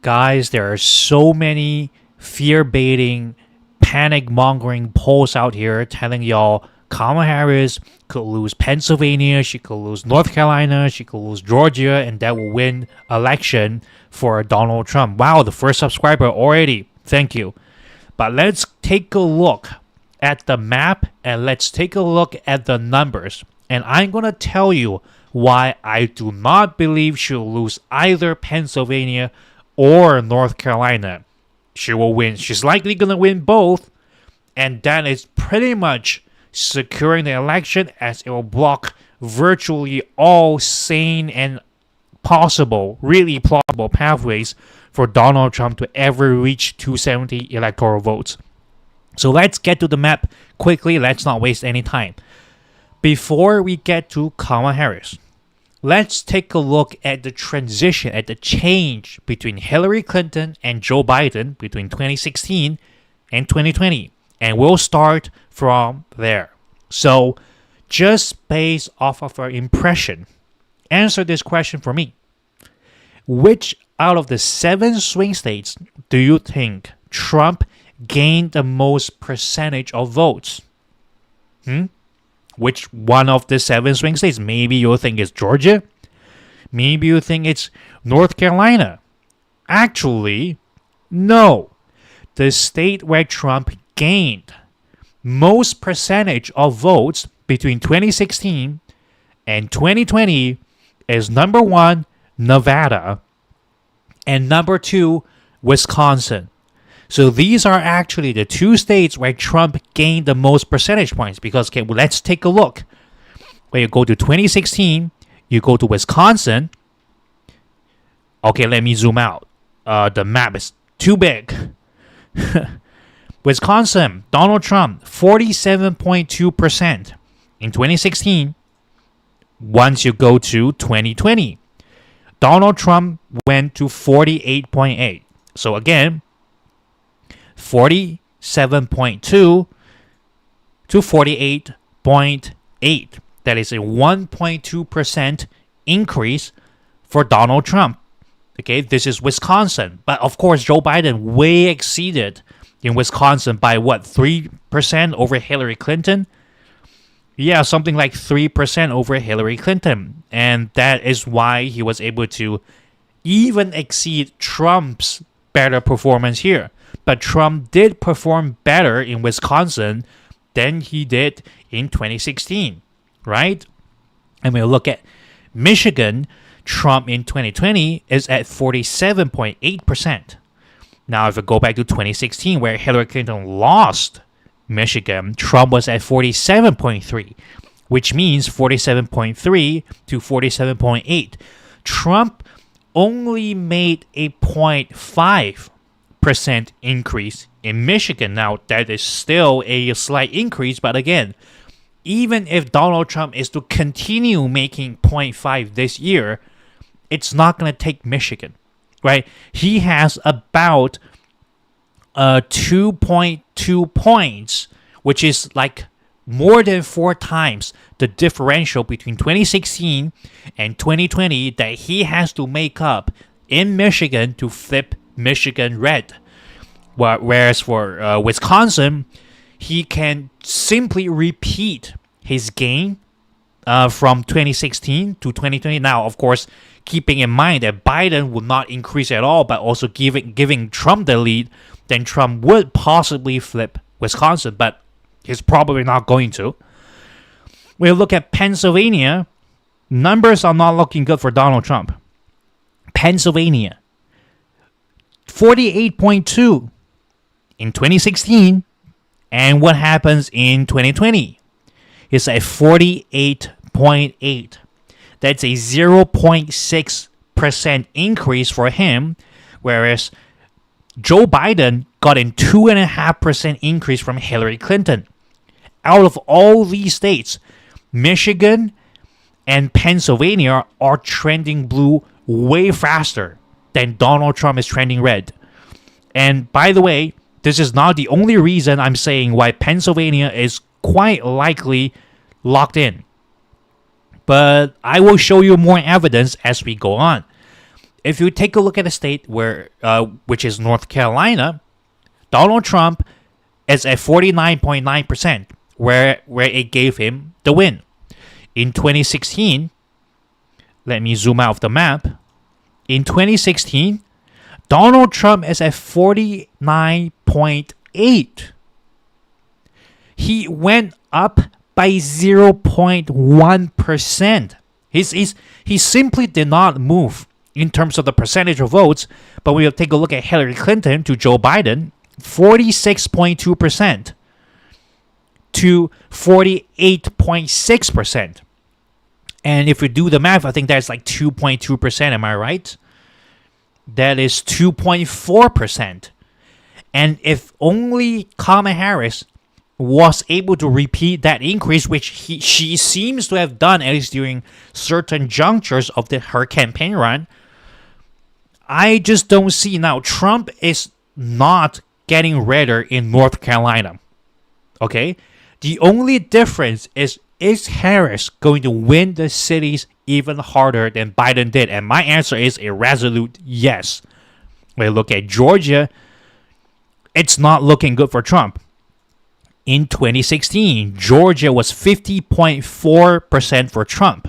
Guys, there are so many fear-baiting, panic-mongering polls out here telling y'all Kamala Harris could lose Pennsylvania, she could lose North Carolina, she could lose Georgia, and that will win election for Donald Trump. Wow, the first subscriber already. Thank you. But let's take a look at the map and let's take a look at the numbers. And I'm going to tell you why I do not believe she'll lose either Pennsylvania or North Carolina. She will win. She's likely going to win both. And that is pretty much securing the election, as it will block virtually all sane and possible, really plausible pathways for Donald Trump to ever reach 270 electoral votes. So let's get to the map quickly. Let's not waste any time. Before we get to Kamala Harris, let's take a look at the transition, at the change between Hillary Clinton and Joe Biden between 2016 and 2020. And we'll start from there. So, just based off of our impression, answer this question for me. Which out of the 7 swing states do you think Trump gained the most percentage of votes? Which one of the 7 swing states? Maybe you think it's Georgia. Maybe you think it's North Carolina. Actually, no. The state where Trump gained most percentage of votes between 2016 and 2020 is number 1, Nevada, and number 2, Wisconsin. So these are actually the 2 states where Trump gained the most percentage points. Because, okay, well, let's take a look. When you go to 2016, you go to Wisconsin. Okay, let me zoom out. The map is too big. Wisconsin, Donald Trump, 47.2% in 2016. Once you go to 2020, Donald Trump went to 48.8. So again, 47.2 to 48.8. That is a 1.2% increase for Donald Trump. Okay, this is Wisconsin. But of course, Joe Biden way exceeded in Wisconsin by what, 3% over Hillary Clinton? Yeah, something like 3% over Hillary Clinton. And that is why he was able to even exceed Trump's better performance here. But Trump did perform better in Wisconsin than he did in 2016, right? And when we look at Michigan, Trump in 2020 is at 47.8%. Now, if we go back to 2016, where Hillary Clinton lost Michigan, Trump was at 47.3, which means 47.3 to 47.8. Trump only made a 0.5% increase in Michigan. Now, that is still a slight increase, but again, even if Donald Trump is to continue making 0.5 this year, it's not going to take Michigan, right? He has about 2.2 points, which is like more than 4 times the differential between 2016 and 2020 that he has to make up in Michigan to flip Michigan red. Whereas for Wisconsin, he can simply repeat his gain from 2016 to 2020. Now, of course, keeping in mind that Biden would not increase at all, but also giving Trump the lead, then Trump would possibly flip Wisconsin, but he's probably not going to. When you look at Pennsylvania, numbers are not looking good for Donald Trump. Pennsylvania, 48.2 in 2016, and what happens in 2020? It's at 48.8. That's a 0.6% increase for him, whereas Joe Biden got a 2.5% increase from Hillary Clinton. Out of all these states, Michigan and Pennsylvania are trending blue way faster than Donald Trump is trending red. And by the way, this is not the only reason I'm saying why Pennsylvania is quite likely locked in. But I will show you more evidence as we go on. If you take a look at a state which is North Carolina, Donald Trump is at 49.9%, where it gave him the win. In 2016, let me zoom out of the map. In 2016, Donald Trump is at 49.8. He went up by 0.1%. He simply did not move in terms of the percentage of votes. But when you take a look at Hillary Clinton to Joe Biden, 46.2% to 48.6%. And if you do the math, I think that's like 2.2%. Am I right? That is 2.4%. And if only Kamala Harris was able to repeat that increase, which she seems to have done, at least during certain junctures of her campaign run, I just don't see. Now, Trump is not getting redder in North Carolina. Okay? The only difference is Harris going to win the cities even harder than Biden did? And my answer is a resolute yes. When you look at Georgia, it's not looking good for Trump. In 2016, Georgia was 50.4% for Trump.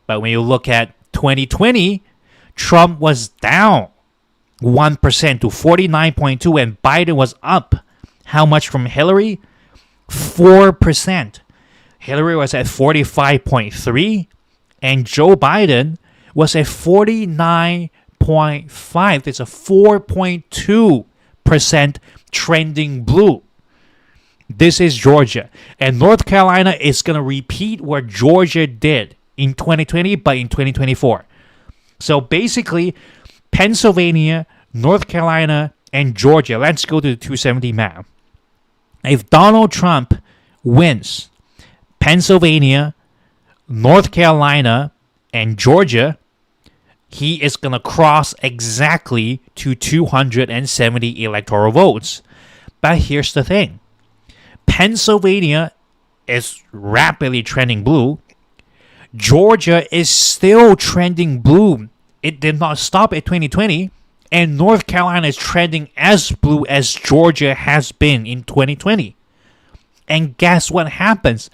But when you look at 2020, Trump was down 1% to 49.2%, and Biden was up. How much from Hillary? 4%. Hillary was at 45.3%, and Joe Biden was at 49.5%. It's a 4.2% trending blue. This is Georgia. And North Carolina is going to repeat what Georgia did in 2020, but in 2024. So basically, Pennsylvania, North Carolina, and Georgia. Let's go to the 270 map. If Donald Trump wins Pennsylvania, North Carolina, and Georgia, he is going to cross exactly to 270 electoral votes. But here's the thing. Pennsylvania is rapidly trending blue. Georgia is still trending blue. It did not stop at 2020. And North Carolina is trending as blue as Georgia has been in 2020. And guess what happens?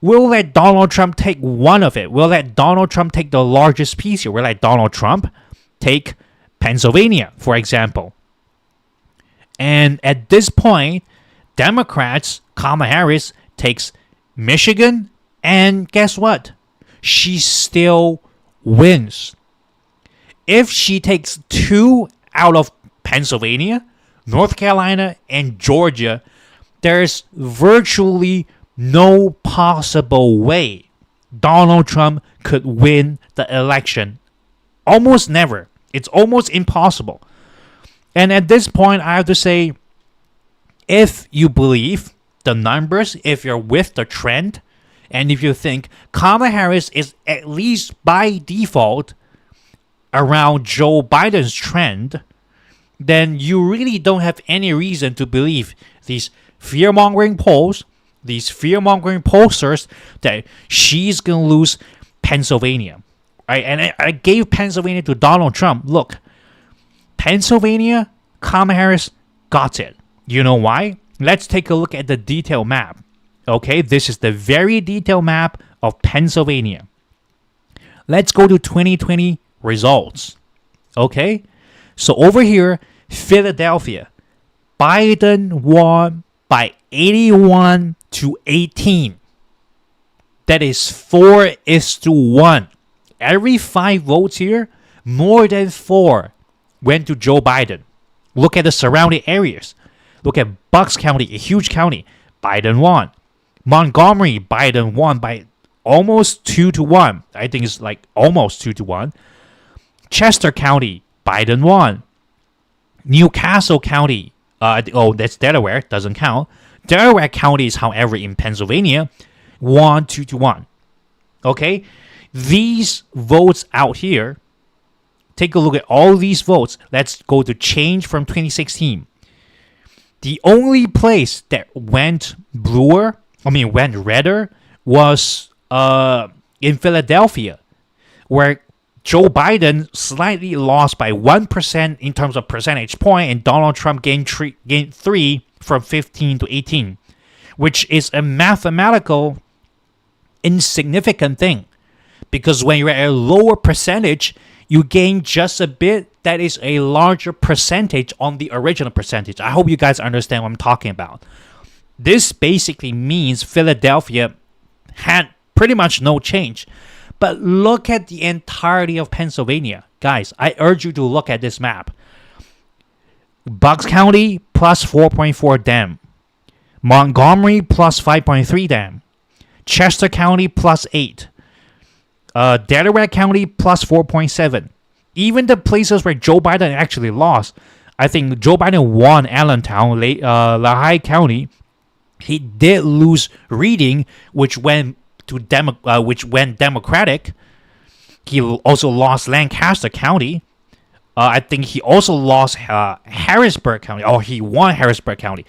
We'll let Donald Trump take one of it. We'll let Donald Trump take the largest piece here. We'll let Donald Trump take Pennsylvania, for example. And at this point, Democrats, Kamala Harris, takes Michigan, and guess what? She still wins. If she takes 2 out of Pennsylvania, North Carolina, and Georgia, there's virtually no possible way Donald Trump could win the election. Almost never. It's almost impossible. And at this point, I have to say, if you believe the numbers, if you're with the trend, and if you think Kamala Harris is at least by default around Joe Biden's trend, then you really don't have any reason to believe these fear-mongering polls, these fear-mongering pollsters, that she's going to lose Pennsylvania. Right? And I gave Pennsylvania to Donald Trump. Look, Pennsylvania, Kamala Harris got it. You know why? Let's take a look at the detailed map. Okay, this is the very detailed map of Pennsylvania. Let's go to 2020 results. Okay, so over here, Philadelphia, Biden won by 81-18. That is 4-1. Every 5 votes here, more than 4 went to Joe Biden. Look at the surrounding areas. Look at Bucks County, a huge county. Biden won. Montgomery, Biden won by almost 2-1. I think it's like almost 2-1. Chester County, Biden won. Newcastle County, that's Delaware, doesn't count. Delaware counties, however, in Pennsylvania, won 2-1. Okay? These votes out here, take a look at all these votes. Let's go to change from 2016. The only place that went redder was in Philadelphia, where Joe Biden slightly lost by 1% in terms of percentage point, and Donald Trump gained 3 from 15 to 18, which is a mathematical insignificant thing. Because when you're at a lower percentage, you gain just a bit that is a larger percentage on the original percentage. I hope you guys understand what I'm talking about. This basically means Philadelphia had pretty much no change. But look at the entirety of Pennsylvania. Guys, I urge you to look at this map. Bucks County plus 4.4 Dem. Montgomery plus 5.3 Dem. Chester County plus 8. Delaware County plus 4.7. Even the places where Joe Biden actually lost, I think Joe Biden won Allentown, Lehigh County. He did lose Reading, which went Democratic. He also lost Lancaster County. I think he also lost Harrisburg County, or he won Harrisburg County.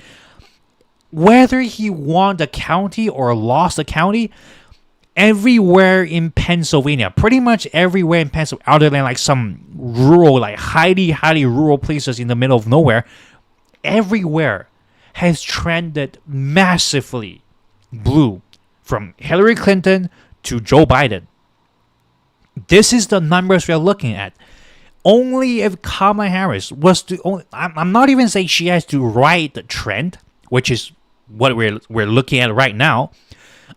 Whether he won the county or lost the county, everywhere in Pennsylvania, pretty much everywhere in Pennsylvania, other than like some rural, like highly rural places in the middle of nowhere, everywhere has trended massively blue, from Hillary Clinton to Joe Biden. This is the numbers we're looking at. Only if Kamala Harris was to, I'm not even saying she has to ride the trend, which is what we're looking at right now.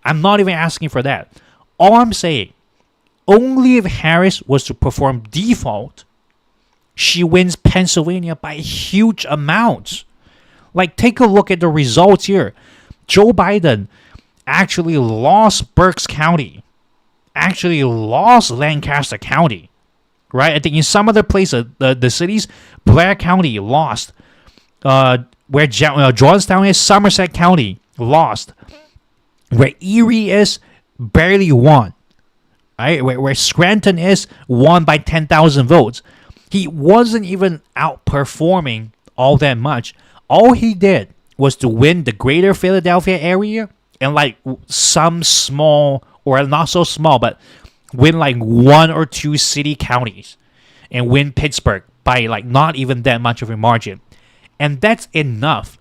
I'm not even asking for that. All I'm saying, only if Harris was to perform default, she wins Pennsylvania by huge amounts. Like, take a look at the results here. Joe Biden actually lost Berks County, actually lost Lancaster County, right? I think in some other places, the cities, Blair County lost. Where Georgetown is, Somerset County lost. Where Erie is, barely won. Right? Where Scranton is, won by 10,000 votes. He wasn't even outperforming all that much. All he did was to win the greater Philadelphia area and like some small, or not so small, but win like 1 or 2 city counties and win Pittsburgh by like not even that much of a margin. And that's enough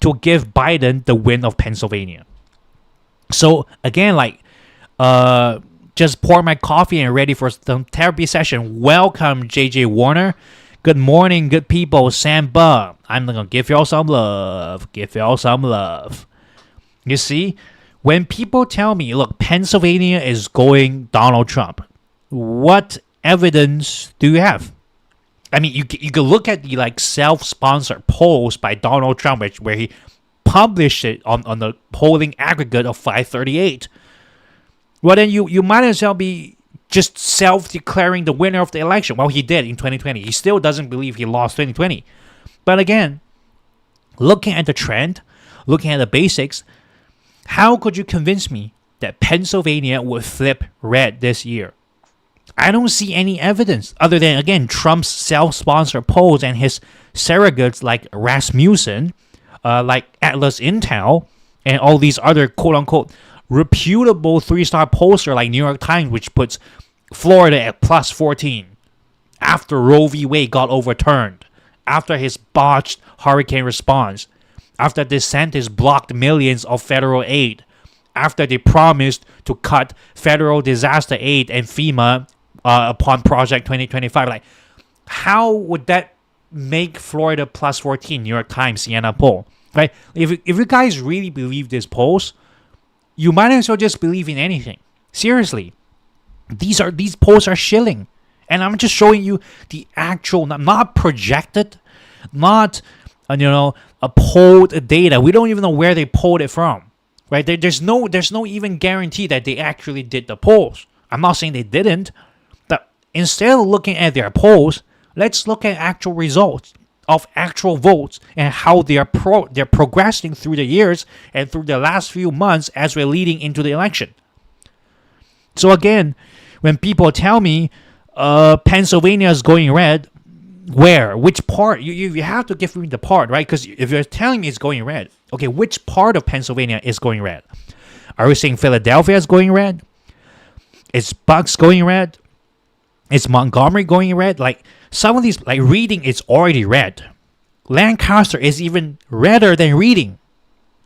to give Biden the win of Pennsylvania. So again, like, just pour my coffee and ready for some therapy session. Welcome, JJ Warner. Good morning, good people. Sam Bub. I'm gonna give y'all some love. Give y'all some love. You see, when people tell me, look, Pennsylvania is going Donald Trump, what evidence do you have? I mean, you can look at the like self-sponsored polls by Donald Trump, where he published it on the polling aggregate of 538. Well, then you might as well be just self-declaring the winner of the election. Well, he did in 2020. He still doesn't believe he lost 2020. But again, looking at the trend, looking at the basics, how could you convince me that Pennsylvania would flip red this year? I don't see any evidence other than, again, Trump's self-sponsored polls and his surrogates like Rasmussen, like Atlas Intel, and all these other quote-unquote reputable 3-star pollster like New York Times, which puts Florida at plus 14 after Roe v. Wade got overturned, after his botched hurricane response, after DeSantis blocked millions of federal aid, after they promised to cut federal disaster aid and FEMA upon Project 2025. Like, how would that make Florida plus 14, New York Times, Siena poll? Right? If you guys really believe this polls, you might as well just believe in anything. Seriously. These polls are shilling. And I'm just showing you the actual, not projected, not, a polled data. We don't even know where they polled it from. Right? There's no even guarantee that they actually did the polls. I'm not saying they didn't. But instead of looking at their polls, let's look at actual results of actual votes and how they're progressing through the years and through the last few months as we're leading into the election. So again, when people tell me Pennsylvania is going red, where? Which part? You have to give me the part, right? Because if you're telling me it's going red, okay, which part of Pennsylvania is going red? Are we saying Philadelphia is going red? Is Bucks going red? Is Montgomery going red? Like some of these, like Reading is already red. Lancaster is even redder than Reading,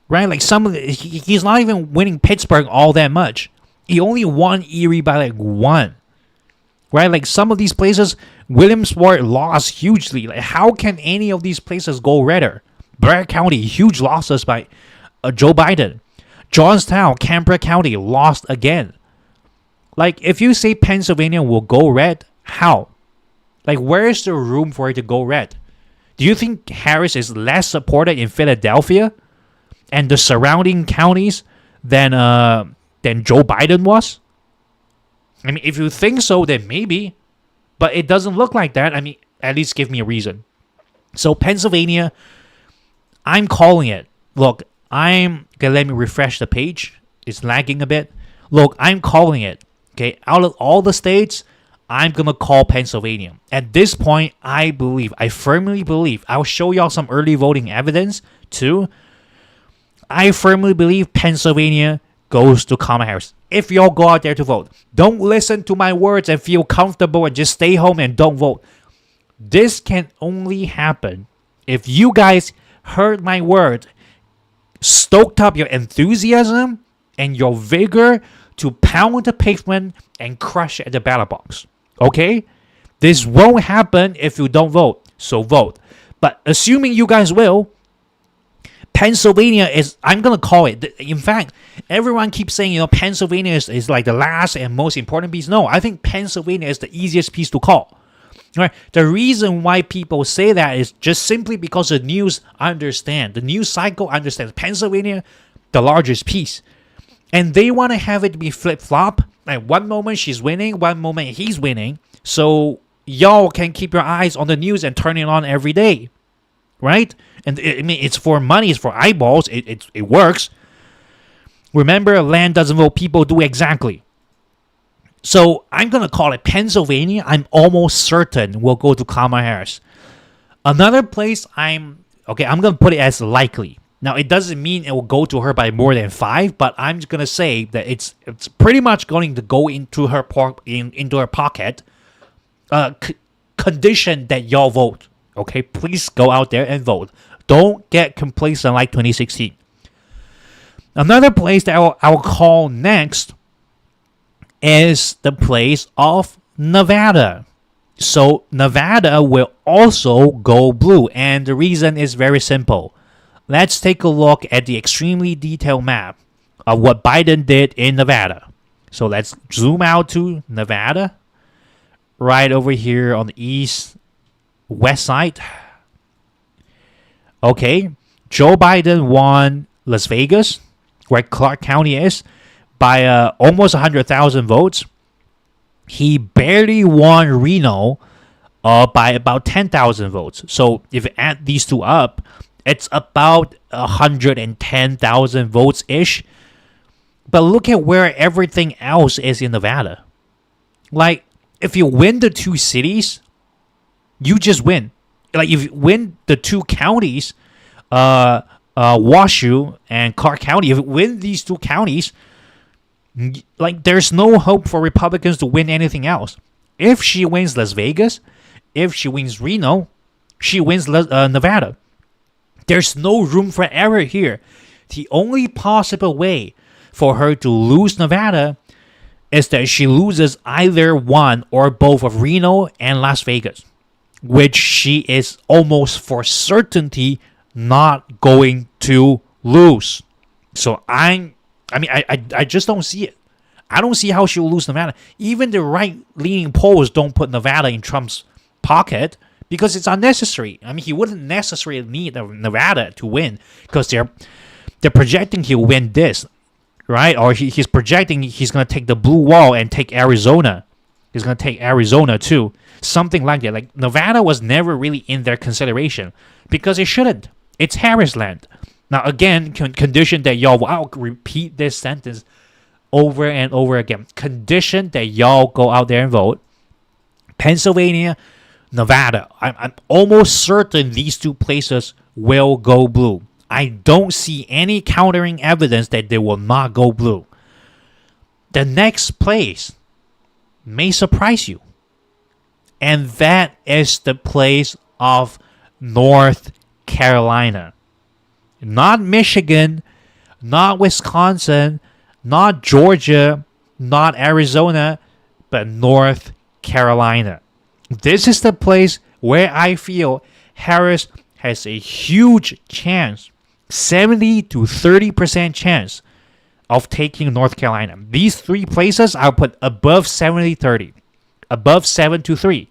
right? Like he's not even winning Pittsburgh all that much. He only won Erie by like 1, right? Like some of these places, Williamsport lost hugely. Like how can any of these places go redder? Bragg County, huge losses by Joe Biden. Johnstown, Canberra County lost again. Like if you say Pennsylvania will go red, how? Like where is the room for it to go red? Do you think Harris is less supported in Philadelphia and the surrounding counties than Joe Biden was? I mean, if you think so, then maybe. But it doesn't look like that. I mean, at least give me a reason. So Pennsylvania, I'm calling it. Look, okay, let me refresh the page. It's lagging a bit. Look, I'm calling it. Okay, out of all the states, I'm going to call Pennsylvania. At this point, I firmly believe, I'll show y'all some early voting evidence too. I firmly believe Pennsylvania goes to Kamala Harris. If y'all go out there to vote, don't listen to my words and feel comfortable and just stay home and don't vote. This can only happen if you guys heard my word, stoked up your enthusiasm and your vigor to pound the pavement and crush it at the ballot box. Okay? This won't happen if you don't vote. So vote. But assuming you guys will, Pennsylvania is, I'm going to call it. In fact, everyone keeps saying, Pennsylvania is like the last and most important piece. No, I think Pennsylvania is the easiest piece to call. Right? The reason why people say that is just simply because the news understand. The news cycle understands Pennsylvania, the largest piece. And they want to have it be flip-flop. Like one moment she's winning, one moment he's winning. So y'all can keep your eyes on the news and turn it on every day. Right? And it's for money, it's for eyeballs. It works. Remember, land doesn't vote, people do exactly. So I'm going to call it Pennsylvania. I'm almost certain will go to Kamala Harris. Another place I'm going to put it as likely. Now, it doesn't mean it will go to her by more than 5, but I'm just going to say that it's pretty much going to go into her into her pocket. Condition that y'all vote. Okay, please go out there and vote. Don't get complacent like 2016. Another place that I will call next is the place of Nevada. So Nevada will also go blue, and the reason is very simple. Let's take a look at the extremely detailed map of what Biden did in Nevada. So let's zoom out to Nevada, right over here on the west side. Okay, Joe Biden won Las Vegas, where Clark County is, by almost 100,000 votes. He barely won Reno by about 10,000 votes. So if you add these two up, it's about 110,000 votes-ish. But look at where everything else is in Nevada. Like, if you win the 2 cities, you just win. Like, if you win the 2 counties, Washoe and Clark County, if you win these 2 counties, like, there's no hope for Republicans to win anything else. If she wins Las Vegas, if she wins Reno, she wins Nevada. There's no room for error here. The only possible way for her to lose Nevada is that she loses either one or both of Reno and Las Vegas, which she is almost for certainty not going to lose. So I just don't see it. I don't see how she'll lose Nevada. Even the right-leaning polls don't put Nevada in Trump's pocket because it's unnecessary. I mean, he wouldn't necessarily need Nevada to win because they're projecting he'll win this, right? Or he's projecting he's going to take the blue wall and take Arizona. He's going to take Arizona too. Something like that. Like, Nevada was never really in their consideration because it shouldn't. It's Harris land. Now, again, condition that y'all, I'll repeat this sentence over and over again. Condition that y'all go out there and vote. Pennsylvania, Nevada. I'm almost certain these 2 places will go blue. I don't see any countering evidence that they will not go blue. The next place may surprise you. And that is the place of North Carolina. Not Michigan, not Wisconsin, not Georgia, not Arizona, but North Carolina. This is the place where I feel Harris has a huge chance, 70 to 30% chance of taking North Carolina. These three places I'll put above 70-30, above 7-3.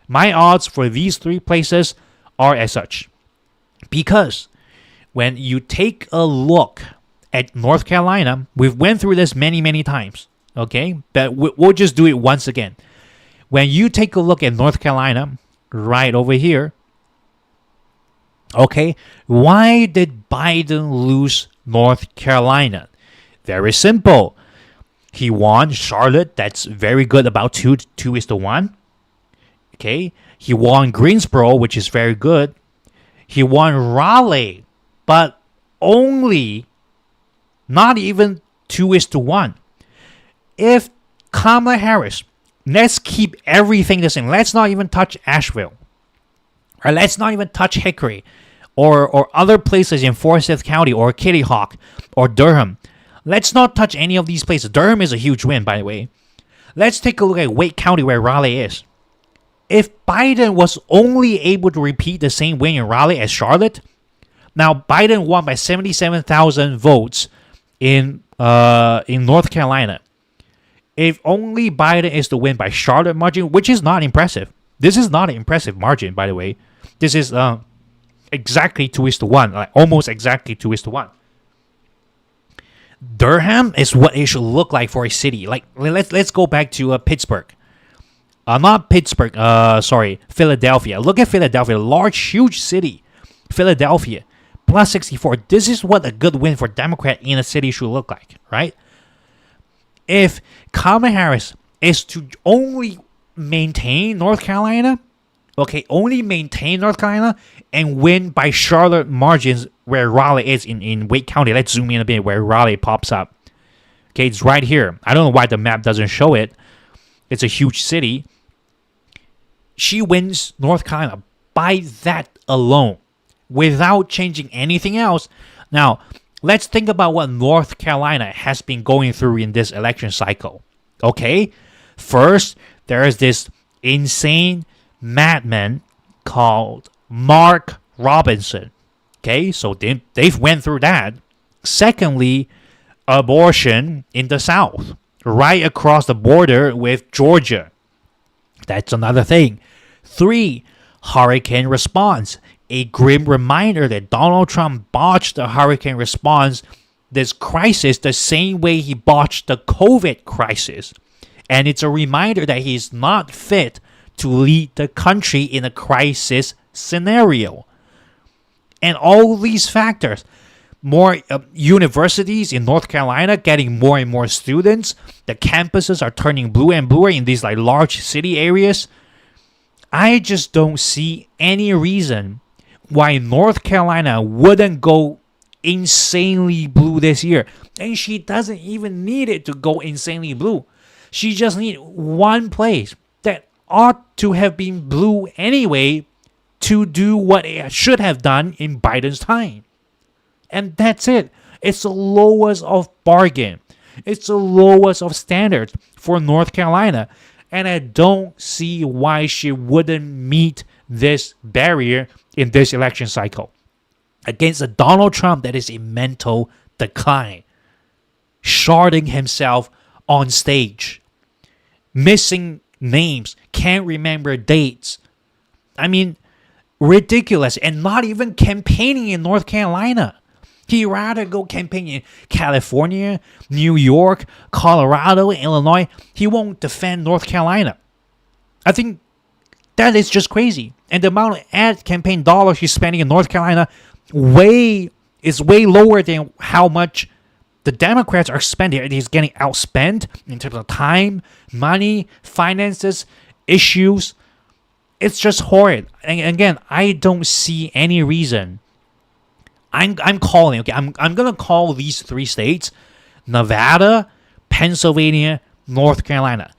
My odds for these three places are as such. Because when you take a look at North Carolina, we've went through this many times, okay? But we'll just do it once again. When you take a look at North Carolina, right over here, okay, why did Biden lose North Carolina? Very simple. He won Charlotte. That's very good, about 2-1. Okay. He won Greensboro, which is very good. He won Raleigh, but only not even 2-1. If Kamala Harris, let's keep everything the same. Let's not even touch Asheville. Or let's not even touch Hickory or other places in Forsyth County or Kitty Hawk or Durham. Let's not touch any of these places. Durham is a huge win, by the way. Let's take a look at Wake County where Raleigh is. If Biden was only able to repeat the same win in Raleigh as Charlotte, now Biden won by 77,000 votes in North Carolina. If only Biden is to win by Charlotte margin, which is not impressive. This is not an impressive margin, by the way. This is exactly 2-1, like almost exactly 2-1. Durham is what it should look like for a city. Like let's go back to Pittsburgh. Not Pittsburgh. Philadelphia. Look at Philadelphia, large, huge city. Philadelphia, plus 64. This is what a good win for Democrat in a city should look like, right? If Kamala Harris is to only maintain North Carolina, and win by Charlotte margins where Raleigh is in Wake County. Let's zoom in a bit where Raleigh pops up. Okay, it's right here. I don't know why the map doesn't show it. It's a huge city. She wins North Carolina by that alone, without changing anything else. Now, let's think about what North Carolina has been going through in this election cycle. Okay? First, there is this insane madman called Mark Robinson. Okay, so they've went through that. Secondly, abortion in the South, right across the border with Georgia. That's another thing. 3, hurricane response. A grim reminder that Donald Trump botched the hurricane response, this crisis, the same way he botched the COVID crisis. And it's a reminder that he's not fit to lead the country in a crisis scenario. And all these factors, more universities in North Carolina getting more and more students, the campuses are turning blue and bluer in these like large city areas. I just don't see any reason why North Carolina wouldn't go insanely blue this year. And she doesn't even need it to go insanely blue. She just needs one place that ought to have been blue anyway to do what it should have done in Biden's time. And that's it. It's the lowest of bargain. It's the lowest of standards for North Carolina. And I don't see why she wouldn't meet this barrier in this election cycle against a Donald Trump that is in mental decline, sharding himself on stage, missing names, can't remember dates. I mean, ridiculous, and not even campaigning in North Carolina. He'd rather go campaign in California, New York, Colorado, Illinois. He won't defend North Carolina. I think that is just crazy. And the amount of ad campaign dollars he's spending in North Carolina is way lower than how much the Democrats are spending. He's getting outspent in terms of time, money, finances, issues. It's just horrid. And again, I don't see any reason. I'm calling, okay? I'm gonna call these 3 states: Nevada, Pennsylvania, North Carolina.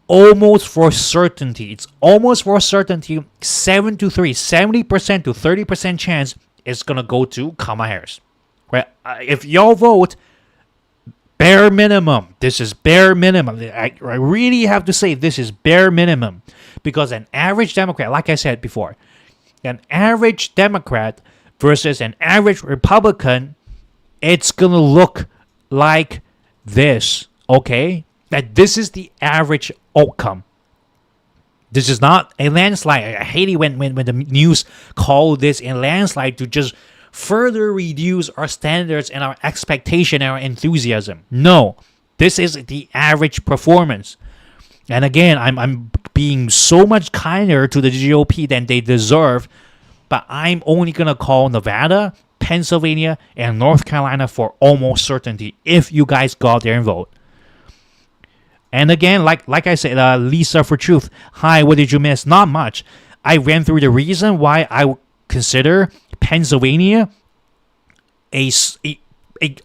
almost for certainty. It's almost for certainty. 70% to 30% chance it's gonna go to Kamala Harris. Right? If y'all vote, bare minimum. This is bare minimum. I really have to say this is bare minimum, because an average Democrat, like I said before, an average Democrat versus an average Republican, it's gonna look like this. Okay, that this is the average outcome. This is not a landslide. I hate it when the news call this a landslide to just further reduce our standards and our expectation and our enthusiasm. No, this is the average performance. And again, I'm being so much kinder to the GOP than they deserve, but I'm only going to call Nevada, Pennsylvania, and North Carolina for almost certainty if you guys go out there and vote. And again, like I said, Lisa for Truth, hi, what did you miss? Not much. I ran through the reason why I consider Pennsylvania a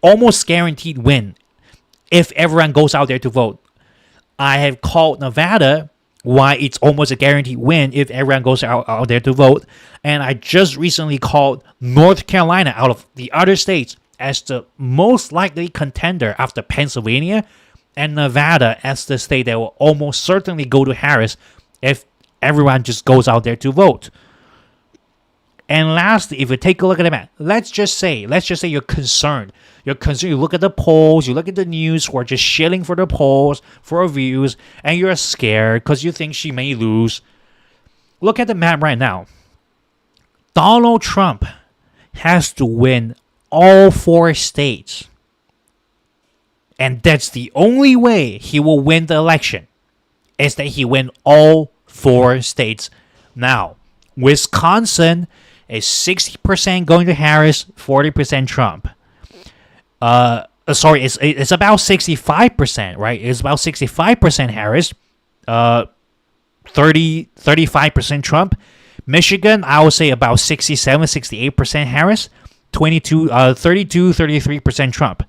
almost guaranteed win if everyone goes out there to vote. I have called Nevada why it's almost a guaranteed win if everyone goes out there to vote. And I just recently called North Carolina out of the other states as the most likely contender after Pennsylvania, and Nevada as the state that will almost certainly go to Harris if everyone just goes out there to vote. And lastly, if you take a look at the map, let's just say you're concerned. You're concerned. You look at the polls, you look at the news who are just shilling for the polls, for views, and you're scared because you think she may lose. Look at the map right now. Donald Trump has to win all 4 states. And that's the only way he will win the election, is that he win all 4 states. Now, Wisconsin is 60% going to Harris, 40% Trump. It's about 65%, right? It's about 65% Harris, 35% Trump. Michigan, I would say about 68% Harris, 33% Trump.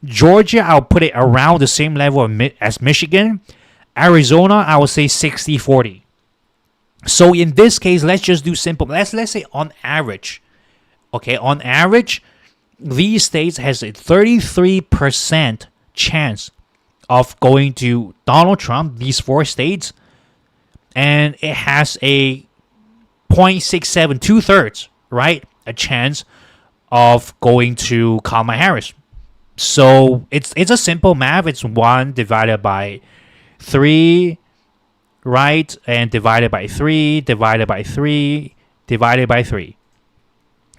Georgia, I'll put it around the same level as Michigan. Arizona, I would say 60-40. So in this case, let's just do simple. Let's say on average. Okay, on average, these states has a 33% chance of going to Donald Trump, these 4 states. And it has a 0.67, 2/3, right? A chance of going to Kamala Harris. So it's a simple math. It's 1 divided by 3, right? And divided by 3, divided by 3, divided by 3.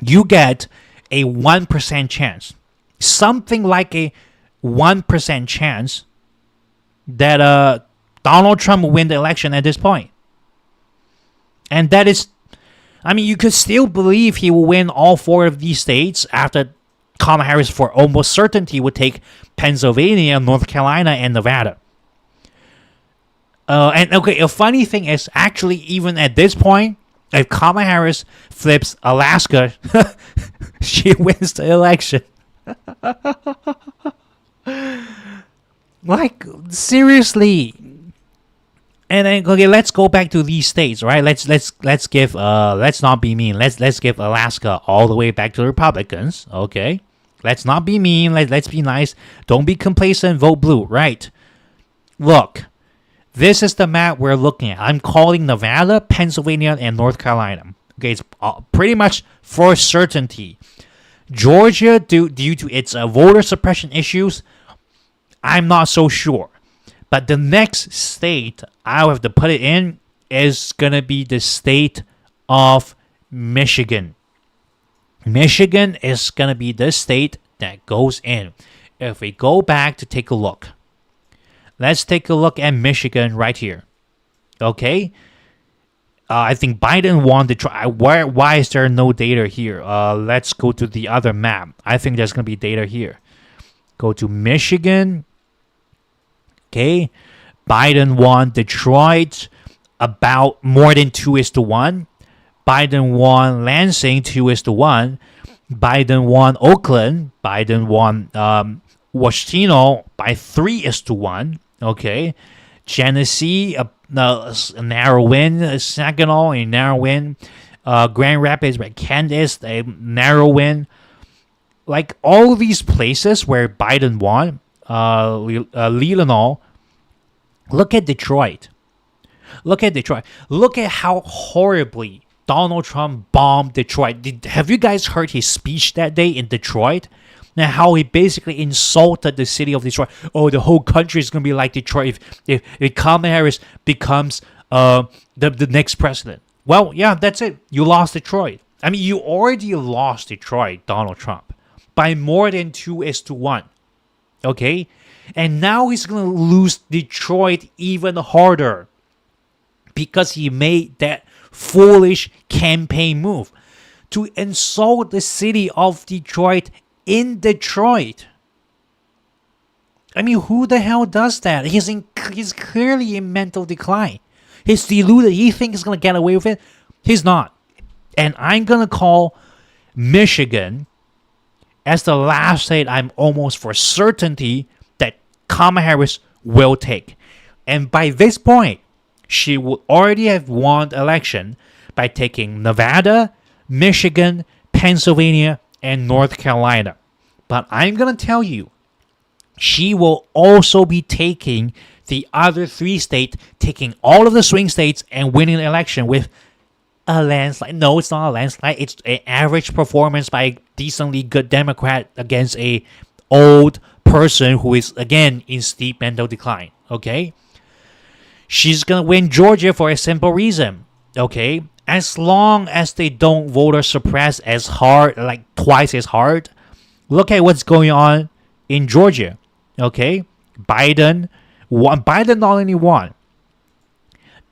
You get a 1% chance. Something like a 1% chance that Donald Trump will win the election at this point. And that is, I mean, you could still believe he will win all 4 of these states after Kamala Harris for almost certainty would take Pennsylvania, North Carolina, and Nevada. And okay, a funny thing is, actually, even at this point, if Kamala Harris flips Alaska, she wins the election. Like, seriously. And then, okay, let's go back to these states, right? Let's give let's not be mean. Let's give Alaska all the way back to the Republicans, okay? Let's not be mean. Let's be nice. Don't be complacent. Vote blue, right? Look, this is the map we're looking at. I'm calling Nevada, Pennsylvania, and North Carolina. Okay, it's pretty much for certainty. Georgia, due to its voter suppression issues, I'm not so sure. But the next state I'll have to put it in is going to be the state of Michigan. Michigan is going to be the state that goes in. If we go back to take a look. Let's take a look at Michigan right here. Okay? I think Biden won the trial. Why is there no data here? Let's go to the other map. I think there's going to be data here. Go to Michigan. Okay? Biden won Detroit about more than 2:1. Biden won Lansing 2:1. Biden won Oakland. Biden won Washington by 3:1. Okay. Genesee, a narrow win. Saginaw, a narrow win. Grand Rapids, where Candace, a narrow win. Like all these places where Biden won, Leelanau. Look at Detroit. Look at Detroit. Look at how horribly Donald Trump bombed Detroit. Have you guys heard his speech that day in Detroit? Now, how he basically insulted the city of Detroit. Oh, the whole country is going to be like Detroit if Kamala Harris becomes the next president. Well, yeah, that's it. You lost Detroit. I mean, you already lost Detroit, Donald Trump, by more than 2-1. Okay? And now he's going to lose Detroit even harder because he made that foolish campaign move to insult the city of Detroit in Detroit. I mean, who the hell does that? He's clearly in mental decline. He's deluded. He thinks he's going to get away with it. He's not. And I'm going to call Michigan as the last state I'm almost for certainty that Kamala Harris will take. And by this point, she would already have won the election by taking Nevada, Michigan, Pennsylvania, and North Carolina. But I'm going to tell you, she will also be taking the other 3 states, taking all of the swing states and winning the election with a landslide. No, it's not a landslide. It's an average performance by a decently good Democrat against a old person who is, again, in steep mental decline. Okay? She's going to win Georgia for a simple reason. Okay? As long as they don't voter suppress as hard, like twice as hard, look at what's going on in Georgia. Okay? Biden won. Biden not only won,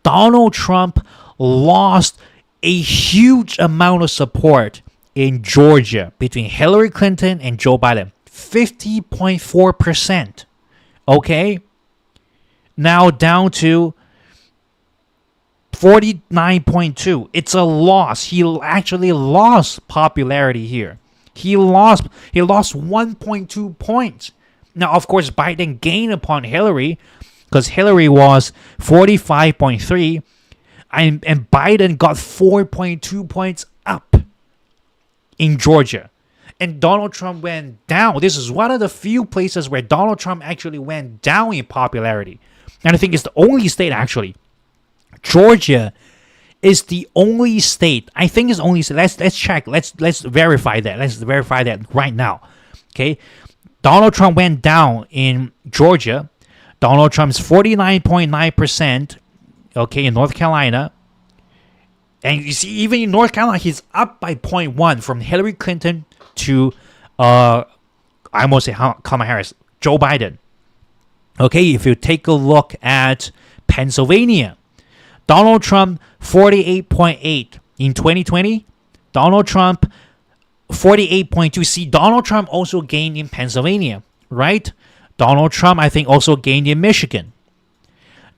Donald Trump lost a huge amount of support in Georgia between Hillary Clinton and Joe Biden. 50.4%. Okay? Now down to 49.2. It's a loss. He actually lost popularity here. He lost 1.2 points. Now, of course, Biden gained upon Hillary because Hillary was 45.3 and Biden got 4.2 points up in Georgia. And Donald Trump went down. This is one of the few places where Donald Trump actually went down in popularity. And I think it's the only state, actually. Georgia is the only state. I think it's the only state. Let's check. Let's verify that. Let's verify that right now. Okay. Donald Trump went down in Georgia. Donald Trump's 49.9%. Okay, in North Carolina. And you see, even in North Carolina, he's up by 0.1 from Hillary Clinton to, I almost say Kamala Harris, Joe Biden. Okay, if you take a look at Pennsylvania, Donald Trump 48.8 in 2020. Donald Trump 48.2. See, Donald Trump also gained in Pennsylvania, right? Donald Trump, I think, also gained in Michigan.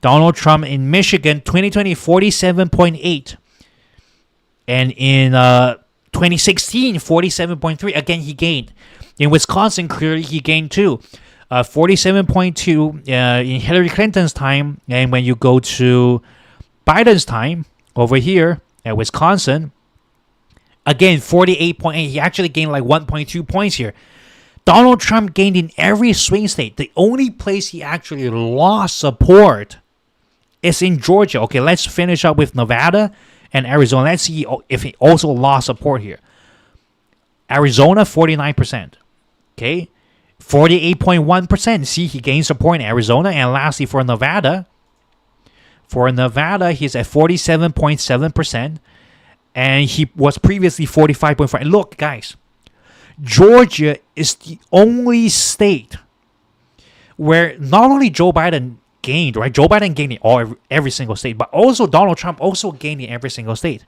Donald Trump in Michigan 2020 47.8. And in 2016, 47.3. Again, he gained. In Wisconsin, clearly he gained too. 47.2 in Hillary Clinton's time. And when you go to Biden's time, over here at Wisconsin, again, 48.8. He actually gained like 1.2 points here. Donald Trump gained in every swing state. The only place he actually lost support is in Georgia. Okay, let's finish up with Nevada and Arizona. Let's see if he also lost support here. Arizona, 49%. Okay, 48.1%. See, he gained support in Arizona. And lastly, for Nevada, he's at 47.7%. And he was previously 45.5%. And look, guys, Georgia is the only state where not only Joe Biden gained, right? Joe Biden gained in every single state, but also Donald Trump also gained in every single state.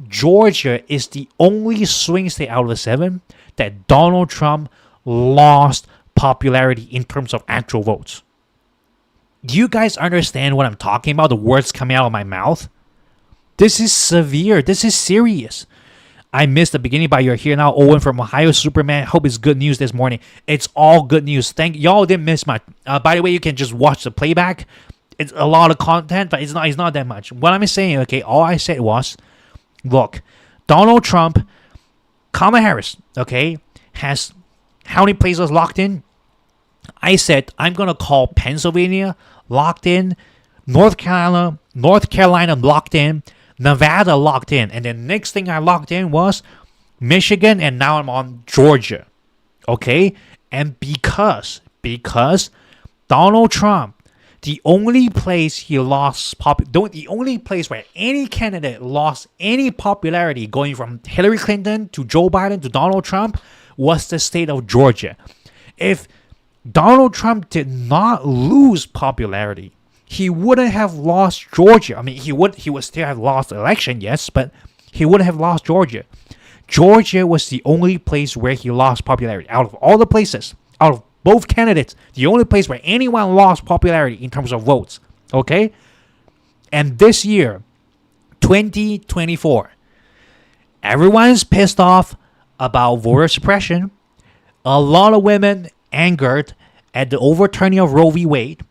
Georgia is the only swing state out of the 7 that Donald Trump lost popularity in terms of actual votes. Do you guys understand what I'm talking about? The words coming out of my mouth? This is severe. This is serious. I missed the beginning, but you're here now. Owen from Ohio, Superman. Hope it's good news this morning. It's all good news. Thank y'all didn't miss much. By the way, you can just watch the playback. It's a lot of content, but it's not that much. What I'm saying, okay, all I said was, look, Donald Trump, Kamala Harris, okay, has how many places locked in? I said I'm gonna call Pennsylvania locked in, North Carolina locked in, Nevada locked in, and the next thing I locked in was Michigan, and now I'm on Georgia. Okay, and because Donald Trump, the only place he lost the only place where any candidate lost any popularity going from Hillary Clinton to Joe Biden to Donald Trump was the state of Georgia. If Donald Trump did not lose popularity, he wouldn't have lost Georgia. I mean, he would still have lost the election, yes, but he wouldn't have lost Georgia. Georgia was the only place where he lost popularity. Out of all the places, out of both candidates, the only place where anyone lost popularity in terms of votes. Okay? And this year, 2024, everyone's pissed off about voter suppression. A lot of women angered at the overturning of Roe v. Wade.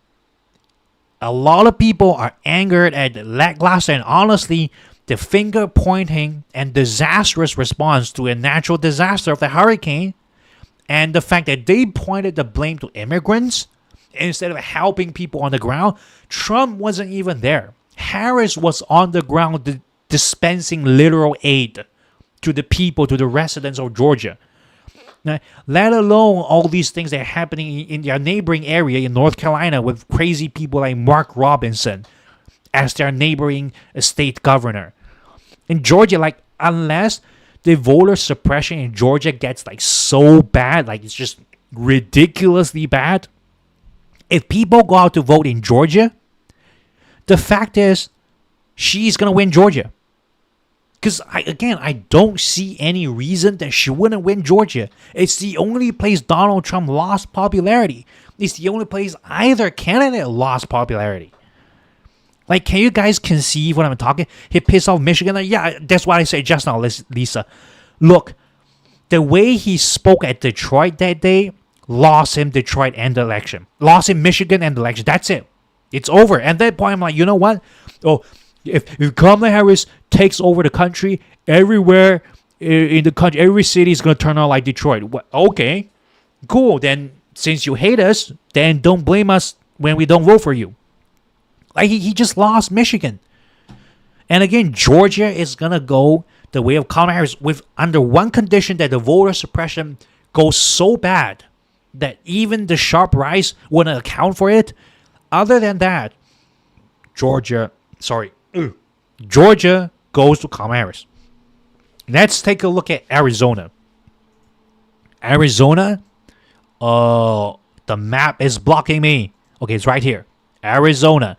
A lot of people are angered at the lackluster and honestly the finger pointing and disastrous response to a natural disaster of the hurricane, and the fact that they pointed the blame to immigrants instead of helping people on the ground. Trump wasn't even there. Harris was on the ground dispensing literal aid to the people, to the residents of Georgia. Now, let alone all these things that are happening in their neighboring area in North Carolina with crazy people like Mark Robinson as their neighboring state governor. In Georgia, like, unless the voter suppression in Georgia gets like so bad, like it's just ridiculously bad, if people go out to vote in Georgia, the fact is she's going to win Georgia. Because, I don't see any reason that she wouldn't win Georgia. It's the only place Donald Trump lost popularity. It's the only place either candidate lost popularity. Like, can you guys conceive what I'm talking? He pissed off Michigan. Like, yeah, that's what I said just now, Lisa. Look, the way he spoke at Detroit that day lost him Detroit and the election. Lost him Michigan and the election. That's it. It's over. At that point, I'm like, you know what? Oh, if Kamala Harris takes over the country, everywhere in the country, every city is going to turn out like Detroit. What? Okay, cool. Then since you hate us, then don't blame us when we don't vote for you. Like, he just lost Michigan. And again, Georgia is going to go the way of Kamala Harris with under one condition, that the voter suppression goes so bad that even the sharp rise wouldn't account for it. Other than that, Georgia goes to Kamala Harris. Let's take a look at Arizona. The map is blocking me. Okay, it's right here. Arizona.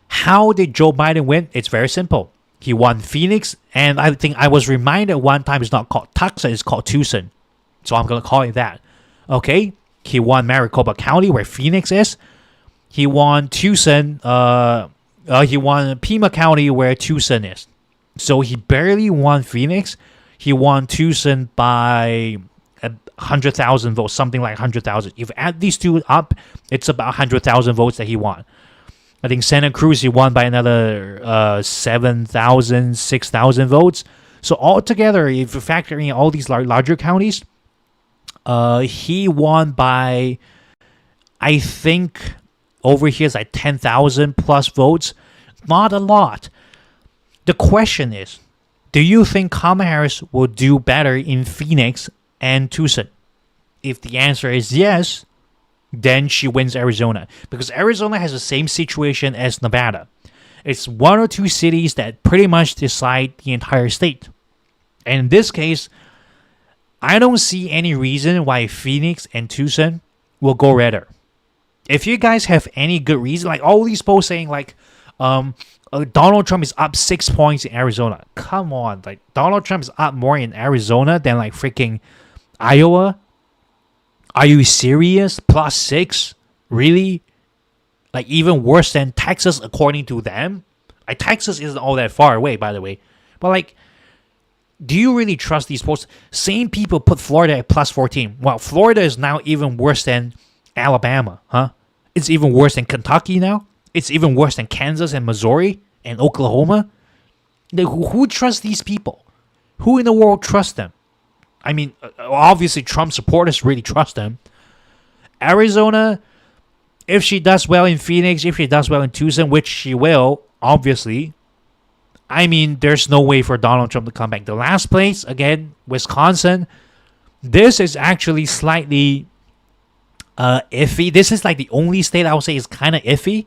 How did Joe Biden win? It's very simple. He won Phoenix, and I think I was reminded one time it's not called Tucson, it's called Tucson. So I'm going to call it that. Okay? He won Maricopa County, where Phoenix is. He won Tucson. He won Pima County, where Tucson is. So he barely won Phoenix. He won Tucson by 100,000 votes, something like 100,000. If you add these two up, it's about 100,000 votes that he won. I think Santa Cruz, he won by another 7,000, 6,000 votes. So altogether, if you factor in all these larger counties, he won by, I think, over here is like 10,000 plus votes. Not a lot. The question is, do you think Kamala Harris will do better in Phoenix and Tucson? If the answer is yes, then she wins Arizona. Because Arizona has the same situation as Nevada. It's one or two cities that pretty much decide the entire state. And in this case, I don't see any reason why Phoenix and Tucson will go redder. If you guys have any good reason, like all these posts saying like, Donald Trump is up 6 points in Arizona. Come on, like Donald Trump is up more in Arizona than like freaking Iowa. Are you serious? Plus 6? Really? Like even worse than Texas according to them? Like Texas isn't all that far away, by the way. But like, do you really trust these posts? Same people put Florida at plus 14. Well, Florida is now even worse than Alabama, huh? It's even worse than Kentucky now. It's even worse than Kansas and Missouri and Oklahoma. Who trusts these people? Who in the world trusts them? I mean, obviously Trump supporters really trust them. Arizona, if she does well in Phoenix, if she does well in Tucson, which she will, obviously, I mean, there's no way for Donald Trump to come back. The last place, again, Wisconsin. This is actually slightly iffy. This is like the only state I would say is kind of iffy.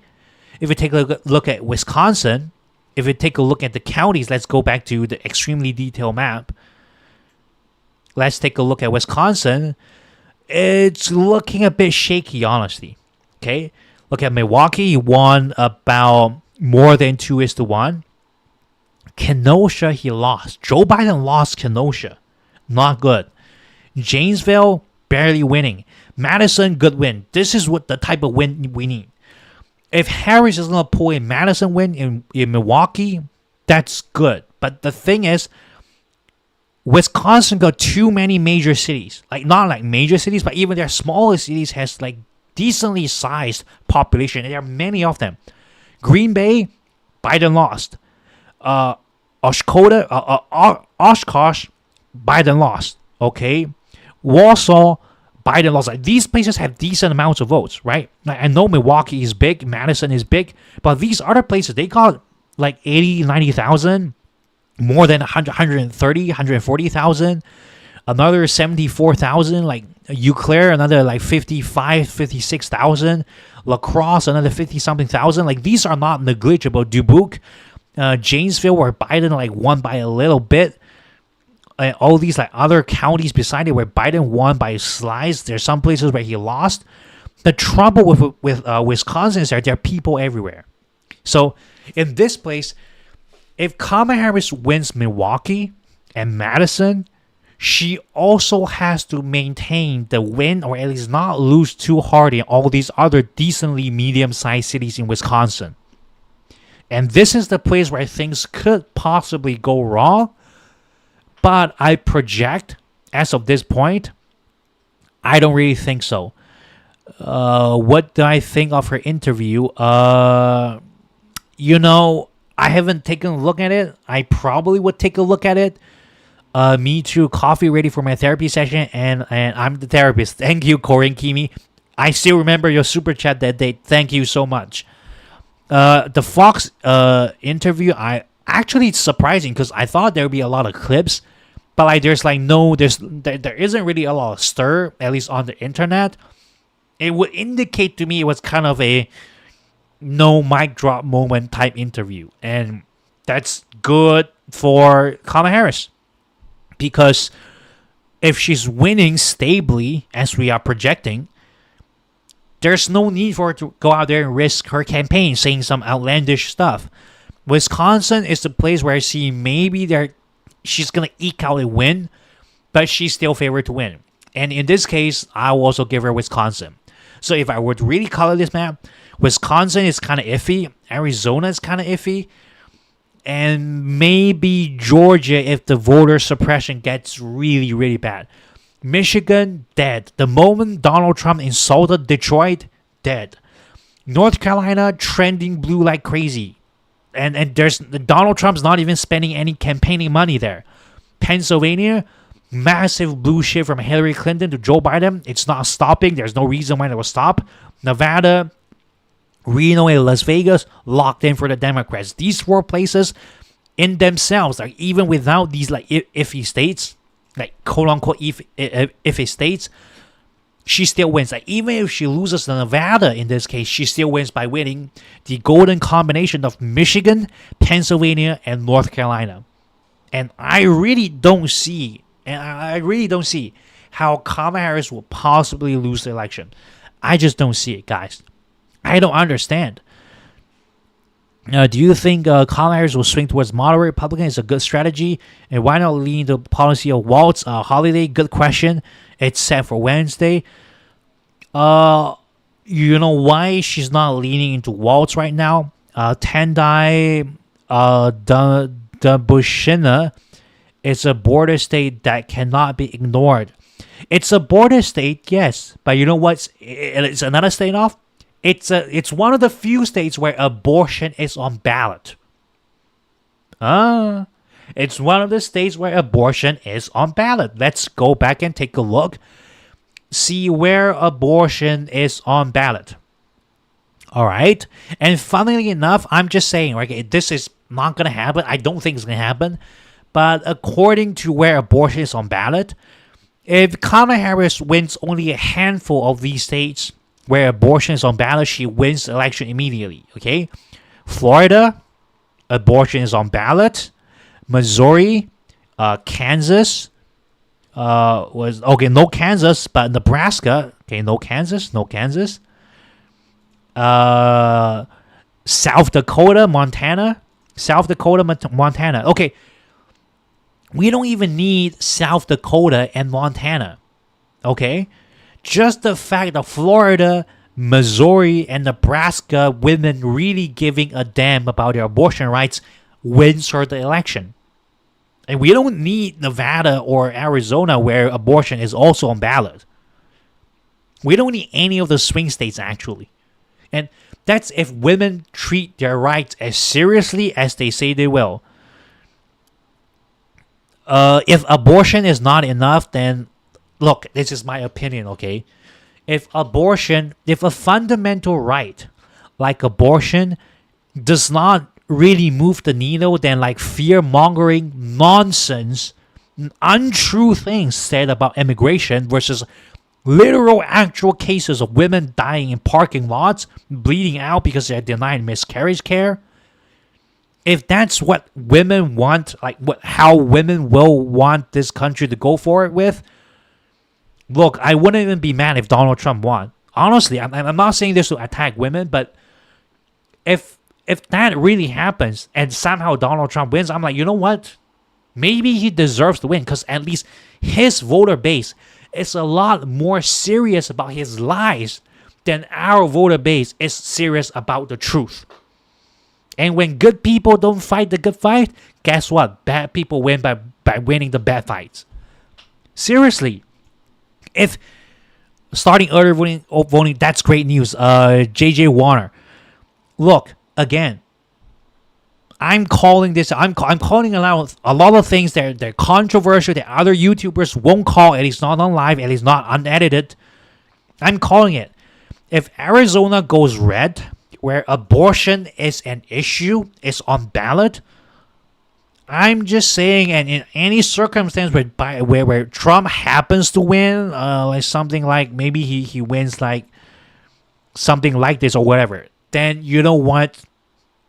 If you take a look at Wisconsin, if you take a look at the counties, let's go back to the extremely detailed map. Let's take a look at Wisconsin. It's looking a bit shaky, honestly. Okay, look at Milwaukee. He won about more than 2-1. Kenosha, he lost. Joe Biden lost Kenosha. Not good. Janesville, barely winning. Madison, good win. This is what the type of win we need. If Harris is going to pull a Madison win in Milwaukee, that's good. But the thing is, Wisconsin got too many major cities. Like, not like major cities, but even their smaller cities has like decently sized population. There are many of them. Green Bay, Biden lost. Oshkosh, Biden lost. Okay. Warsaw, Biden lost. Like, these places have decent amounts of votes, right? Like, I know Milwaukee is big, Madison is big, but these other places, they got like 80, 90,000, more than 100, 130, 140,000, another 74,000, like Eau Claire, another like 55, 56,000, La Crosse, another 50-something thousand. Like, these are not negligible. Dubuque, Janesville, where Biden like won by a little bit. All these like other counties beside it where Biden won by slides. There's some places where he lost. The trouble with Wisconsin is that there are people everywhere. So in this place, if Kamala Harris wins Milwaukee and Madison, she also has to maintain the win, or at least not lose too hard in all these other decently medium-sized cities in Wisconsin. And this is the place where things could possibly go wrong. But I project, as of this point, I don't really think so. What do I think of her interview? I haven't taken a look at it. I probably would take a look at it. Me too. Coffee ready for my therapy session, and I'm the therapist. Thank you, Corinne Kimi. I still remember your super chat that day. Thank you so much. The Fox interview, it's surprising because I thought there would be a lot of clips, but like there isn't really a lot of stir, at least on the internet. It would indicate to me it was kind of a no mic drop moment type interview, and that's good for Kamala Harris, because if she's winning stably as we are projecting, there's no need for her to go out there and risk her campaign saying some outlandish stuff. Wisconsin is the place where I see maybe she's going to eke out a win, but she's still favored to win. And in this case, I will also give her Wisconsin. So if I were to really color this map, Wisconsin is kind of iffy. Arizona is kind of iffy. And maybe Georgia if the voter suppression gets really, really bad. Michigan, dead. The moment Donald Trump insulted Detroit, dead. North Carolina, trending blue like crazy. And there's Donald Trump's not even spending any campaigning money there. Pennsylvania, massive blue shift from Hillary Clinton to Joe Biden. It's not stopping. There's no reason why it will stop. Nevada, Reno, and Las Vegas, locked in for the Democrats. These four places in themselves, like even without these like iffy states, like quote unquote iffy states, she still wins. Like even if she loses to Nevada in this case, she still wins by winning the golden combination of Michigan, Pennsylvania, and North Carolina. And I really don't see how Kamala Harris will possibly lose the election. I just don't see it, guys. I don't understand. Do you think Kamala Harris will swing towards moderate Republican? It's a good strategy. And why not lean the policy of Waltz holiday? Good question. It's set for Wednesday. You know why she's not leaning into Waltz right now? Tendai Dabushina is a border state that cannot be ignored. It's a border state, yes. But you know what? It's another state off. It's one of the few states where abortion is on ballot. It's one of the states where abortion is on ballot. Let's go back and take a look. See where abortion is on ballot. All right. And funnily enough, I'm just saying, right, this is not going to happen. I don't think it's going to happen. But according to where abortion is on ballot, if Kamala Harris wins only a handful of these states where abortion is on ballot, she wins the election immediately. Okay. Florida, abortion is on ballot. Missouri, Kansas, was okay. No Kansas, but Nebraska. Okay, no Kansas. South Dakota, Montana. Montana. Okay, we don't even need South Dakota and Montana. Okay, just the fact that Florida, Missouri, and Nebraska women really giving a damn about their abortion rights wins her the election. And we don't need Nevada or Arizona where abortion is also on ballot. We don't need any of the swing states, actually. And that's if women treat their rights as seriously as they say they will. If abortion is not enough, then look, this is my opinion, okay? If a fundamental right like abortion does not really move the needle, then like fear-mongering nonsense, untrue things said about immigration versus literal actual cases of women dying in parking lots, bleeding out because they're denied miscarriage care. If that's what women want, how women will want this country to go for it with, look, I wouldn't even be mad if Donald Trump won. Honestly, I'm not saying this to attack women, but if that really happens and somehow Donald Trump wins, I'm like, you know what? Maybe he deserves to win because at least his voter base is a lot more serious about his lies than our voter base is serious about the truth. And when good people don't fight the good fight, guess what? Bad people win by winning the bad fights. Seriously. If starting early voting, that's great news. JJ Warner. Look, again, I'm calling this. I'm calling a lot of things that they're controversial that other YouTubers won't call. At least not on live. At least not unedited. I'm calling it. If Arizona goes red, where abortion is an issue, is on ballot, I'm just saying, and in any circumstance where Trump happens to win, like something like maybe he wins like something like this or whatever, then you know what?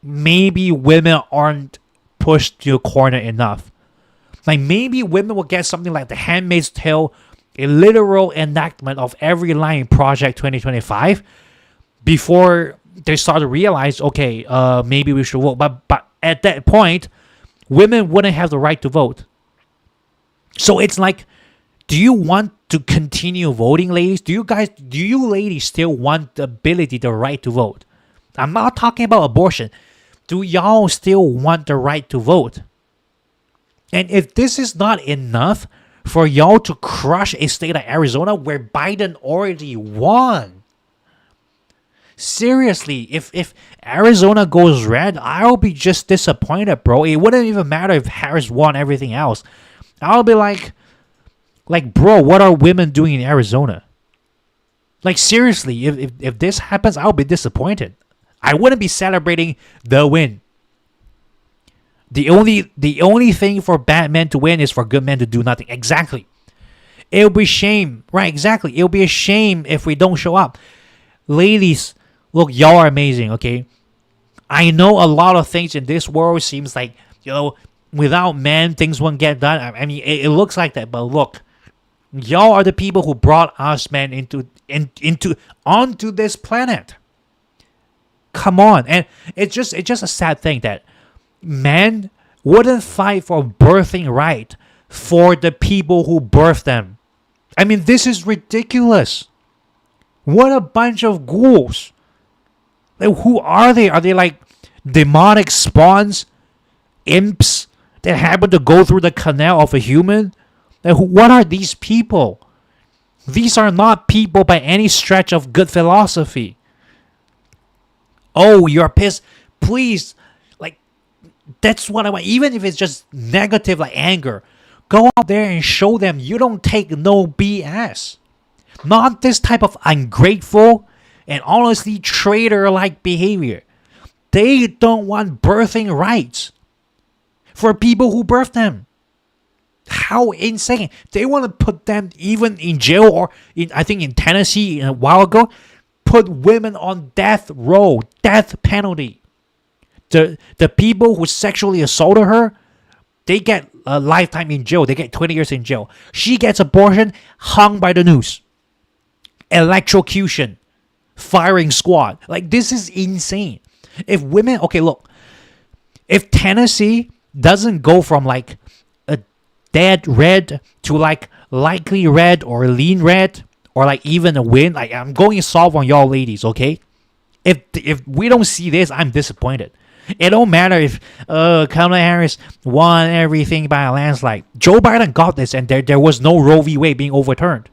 Maybe women aren't pushed to a corner enough. Like maybe women will get something like The Handmaid's Tale, a literal enactment of every line in Project 2025 before they start to realize, okay, maybe we should vote. But at that point, women wouldn't have the right to vote. So it's like, do you want to continue voting, ladies? Do you ladies still want the ability, the right to vote? I'm not talking about abortion. Do y'all still want the right to vote? And if this is not enough for y'all to crush a state like Arizona where Biden already won, seriously, if Arizona goes red, I'll be just disappointed, bro. It wouldn't even matter if Harris won everything else. I'll be like, bro, what are women doing in Arizona? Like, seriously, if this happens, I'll be disappointed. I wouldn't be celebrating the win. The only thing for bad men to win is for good men to do nothing. Exactly. It'll be a shame. Right, exactly. It'll be a shame if we don't show up. Ladies, look, y'all are amazing, okay? I know a lot of things in this world seems like, without men, things won't get done. I mean, it looks like that, but look, y'all are the people who brought us men onto this planet. Come on. And it's just a sad thing that men wouldn't fight for birthing right for the people who birthed them. I mean, this is ridiculous. What a bunch of ghouls. Like, who are they? Are they like demonic spawns? Imps that happen to go through the canal of a human? Like, what are these people? These are not people by any stretch of good philosophy. Oh, you're pissed. Please, like, that's what I want. Even if it's just negative, like anger, go out there and show them you don't take no BS. Not this type of ungrateful and honestly traitor-like behavior. They don't want birthing rights for people who birthed them. How insane. They want to put them even in jail, or I think in Tennessee a while ago, put women on death row, death penalty. The people who sexually assaulted her, they get a lifetime in jail. They get 20 years in jail. She gets abortion, hung by the noose. Electrocution. Firing squad. Like, this is insane. If women, okay, look, if Tennessee doesn't go from like a dead red to like likely red or lean red or like even a win, like, I'm going soft on y'all ladies, okay? If we don't see this, I'm disappointed. It don't matter if Kamala Harris won everything by a landslide. Joe Biden got this, and there was no Roe v. Wade being overturned.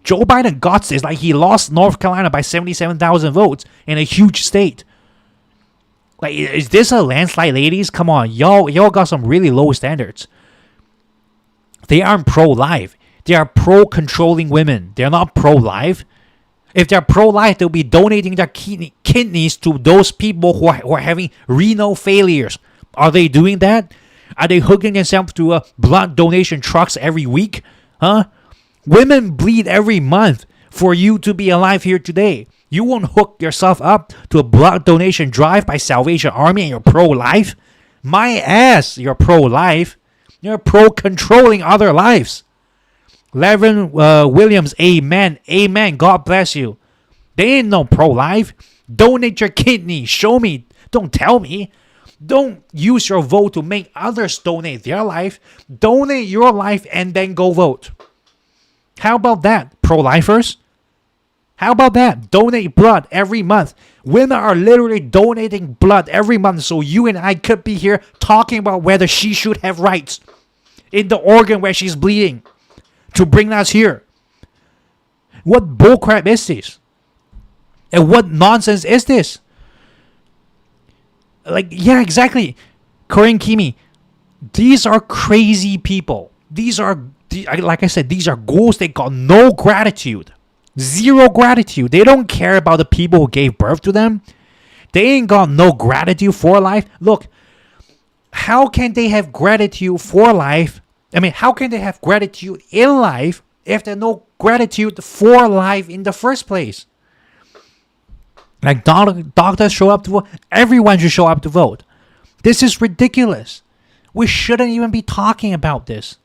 Joe Biden got this. Like, he lost North Carolina by 77,000 votes in a huge state. Like, is this a landslide, ladies? Come on, y'all got some really low standards. They aren't pro-life. They are pro-controlling women. They're not pro-life. If they're pro-life, they'll be donating their kidneys to those people who are having renal failures. Are they doing that? Are they hooking themselves to blood donation trucks every week? Huh? Women bleed every month for you to be alive here today. You won't hook yourself up to a blood donation drive by Salvation Army and you're pro-life? My ass, you're pro-life. You're pro-controlling other lives. Reverend Williams, amen. Amen. God bless you. They ain't no pro-life. Donate your kidney. Show me. Don't tell me. Don't use your vote to make others donate their life. Donate your life and then go vote. How about that, pro-lifers? How about that? Donate blood every month. Women are literally donating blood every month so you and I could be here talking about whether she should have rights in the organ where she's bleeding to bring us here. What bullcrap is this? And what nonsense is this? Like, yeah, exactly. Korean Kimi, these are crazy people. These are, like I said, these are ghouls. They got no gratitude. Zero gratitude. They don't care about the people who gave birth to them. They ain't got no gratitude for life. Look, how can they have gratitude for life? I mean, how can they have gratitude in life if there's no gratitude for life in the first place? Like, doctors show up to vote. Everyone should show up to vote. This is ridiculous. We shouldn't even be talking about this.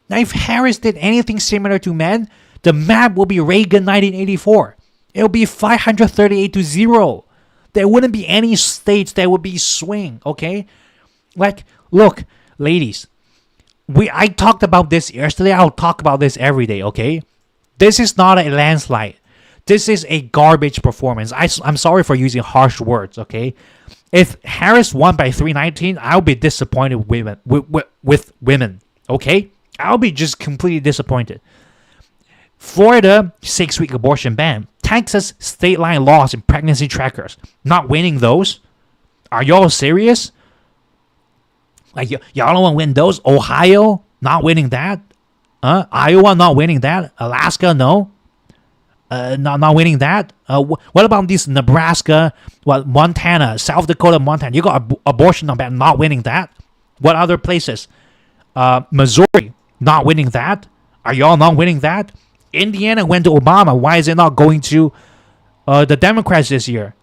Now, if Harris did anything similar to men, the map will be Reagan 1984. It'll be 538 to 0. There wouldn't be any states that would be swing, okay? Like, look, ladies, I talked about this yesterday. I'll talk about this every day, okay? This is not a landslide. This is a garbage performance. I'm sorry for using harsh words, okay? If Harris won by 319, I'll be disappointed with women, okay? I'll be just completely disappointed. Florida, 6-week abortion ban. Texas, state line laws and pregnancy trackers. Not winning those? Are y'all serious? Like, y'all don't want to win those? Ohio, not winning that? Iowa, not winning that? Alaska, no? Not winning that? What about this Nebraska, Montana, South Dakota, Montana? You got abortion ban, not winning that? What other places? Missouri, not winning that? Are y'all not winning that? Indiana went to Obama. Why is it not going to the Democrats this year?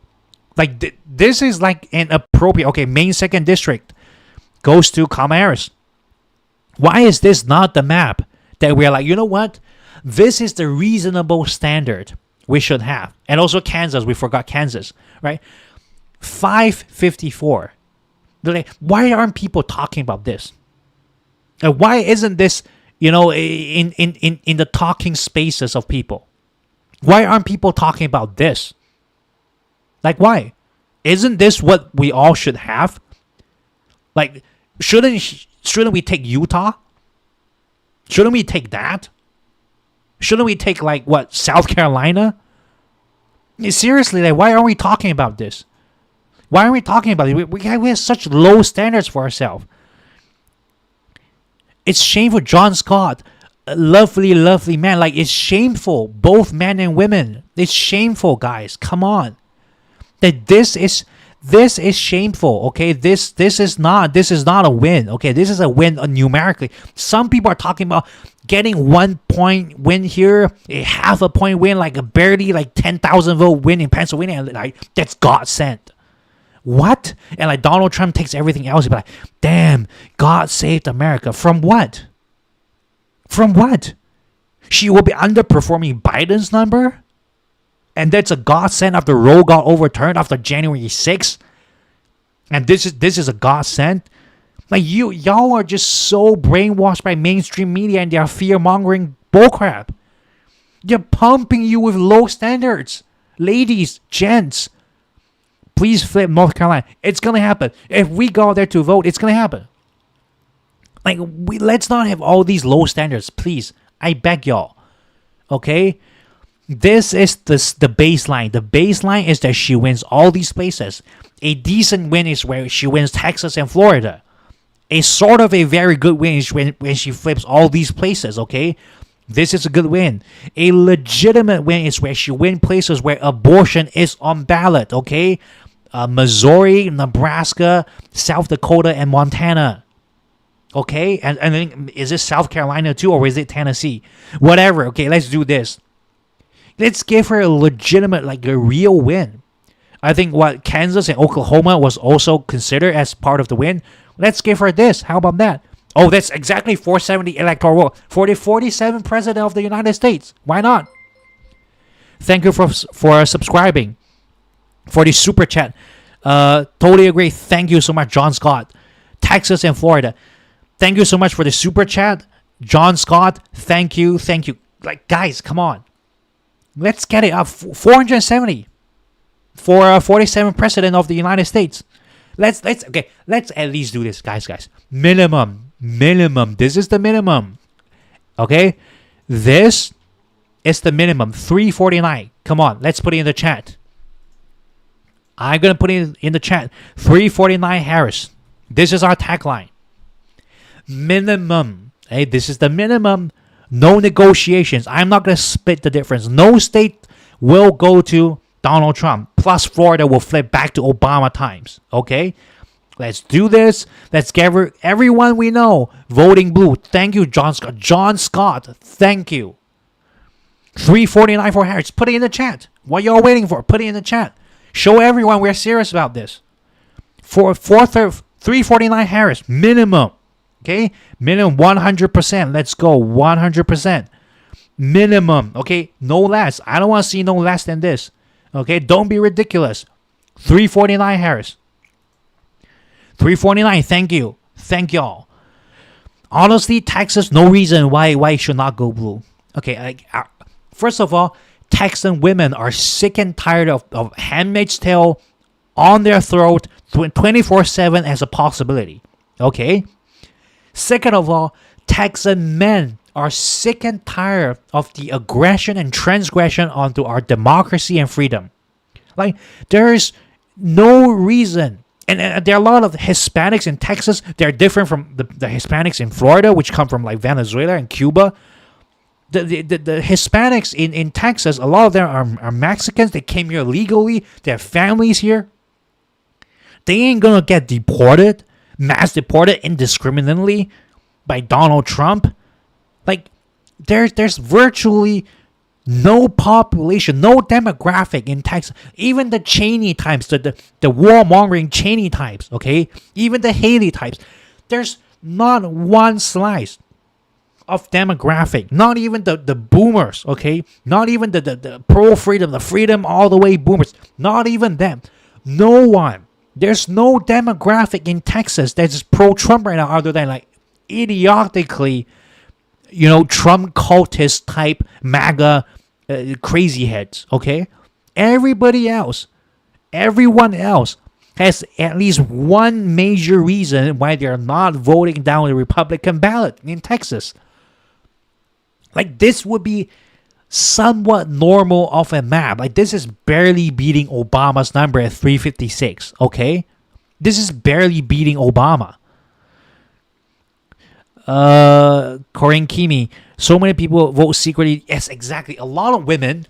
Like, this is like an appropriate. Okay, Maine 2nd District goes to Kamala Harris. Why is this not the map that we're like, you know what? This is the reasonable standard we should have. And also Kansas. We forgot Kansas, right? 554. Like, why aren't people talking about this? Why isn't this, in the talking spaces of people? Why aren't people talking about this? Like, why? Isn't this what we all should have? Like, shouldn't we take Utah? Shouldn't we take that? Shouldn't we take, like, what, South Carolina? Seriously, like, why aren't we talking about this? Why aren't we talking about it? We have such low standards for ourselves. It's shameful. John Scott, a lovely, lovely man. Like, it's shameful. Both men and women. It's shameful, guys. Come on. That this is shameful. Okay, this is not a win. Okay, this is a win numerically. Some people are talking about getting 1 point win here, a half a point win, like a barely like 10,000 vote win in Pennsylvania. And like, that's God sent. What? And like Donald Trump takes everything else. He'd be like, damn, God saved America. From what? From what? She will be underperforming Biden's number? And that's a godsend after Roe got overturned after January 6th? And this is a godsend? Like, y'all are just so brainwashed by mainstream media and their fear-mongering bullcrap. They're pumping you with low standards. Ladies, gents, please flip North Carolina. It's going to happen. If we go there to vote, it's going to happen. Like, let's not have all these low standards, please. I beg y'all. Okay? This is the baseline. The baseline is that she wins all these places. A decent win is where she wins Texas and Florida. A sort of a very good win is when she flips all these places, okay? This is a good win. A legitimate win is where she wins places where abortion is on ballot, okay? Missouri, Nebraska, South Dakota, and Montana. Okay? And then, is it South Carolina too, or is it Tennessee? Whatever, okay? Let's do this. Let's give her a legitimate, like a real win. I think what Kansas and Oklahoma was also considered as part of the win. Let's give her this. How about that? Oh, that's exactly 470 electoral vote for the 47th president of the United States. Why not? Thank you for subscribing. For the super chat. Totally agree. Thank you so much, John Scott. Texas and Florida. Thank you so much for the super chat. John Scott, thank you. Thank you. Like, guys, come on. Let's get it up. 470 for 47th president of the United States. Let's at least do this, guys. Minimum. This is the minimum. Okay? This is the minimum. 349. Come on, let's put it in the chat. I'm gonna put it in the chat. 349 Harris. This is our tagline. Minimum. Hey, this is the minimum. No negotiations. I'm not going to split the difference. No state will go to Donald Trump. Plus, Florida will flip back to Obama times. Okay? Let's do this. Let's get everyone we know voting blue. Thank you, John Scott. John Scott, thank you. 349 for Harris. Put it in the chat. What y'all waiting for? Put it in the chat. Show everyone we're serious about this. For 349 Harris. Minimum. Okay, minimum 100%. Let's go 100%. Minimum. Okay, no less. I don't want to see no less than this. Okay, don't be ridiculous. 349 Harris. 349. Thank you. Thank y'all. Honestly, Texas, no reason why it should not go blue. Okay, first of all, Texan women are sick and tired of Handmaid's Tale on their throat 24/7 as a possibility. Okay. Second of all, Texan men are sick and tired of the aggression and transgression onto our democracy and freedom. Like, there's no reason. And there are a lot of Hispanics in Texas. They're different from the Hispanics in Florida, which come from like Venezuela and Cuba. The Hispanics in Texas, a lot of them are Mexicans. They came here legally. They have families here. They ain't going to get deported. Mass deported indiscriminately by Donald Trump. Like, there's virtually no population, no demographic in Texas. Even the Cheney types, the warmongering Cheney types, okay? Even the Haley types. There's not one slice of demographic. Not even the boomers, okay? Not even the pro-freedom, the freedom all the way boomers. Not even them. No one. There's no demographic in Texas that's pro-Trump right now other than like idiotically, Trump cultist type MAGA crazy heads, okay? Everyone else has at least one major reason why they're not voting down the Republican ballot in Texas. Like, this would be somewhat normal of a map. Like this is barely beating Obama's number at 356. Okay, this is barely beating Obama. Corinne Kimi. So many people vote secretly. Yes, exactly. A lot of women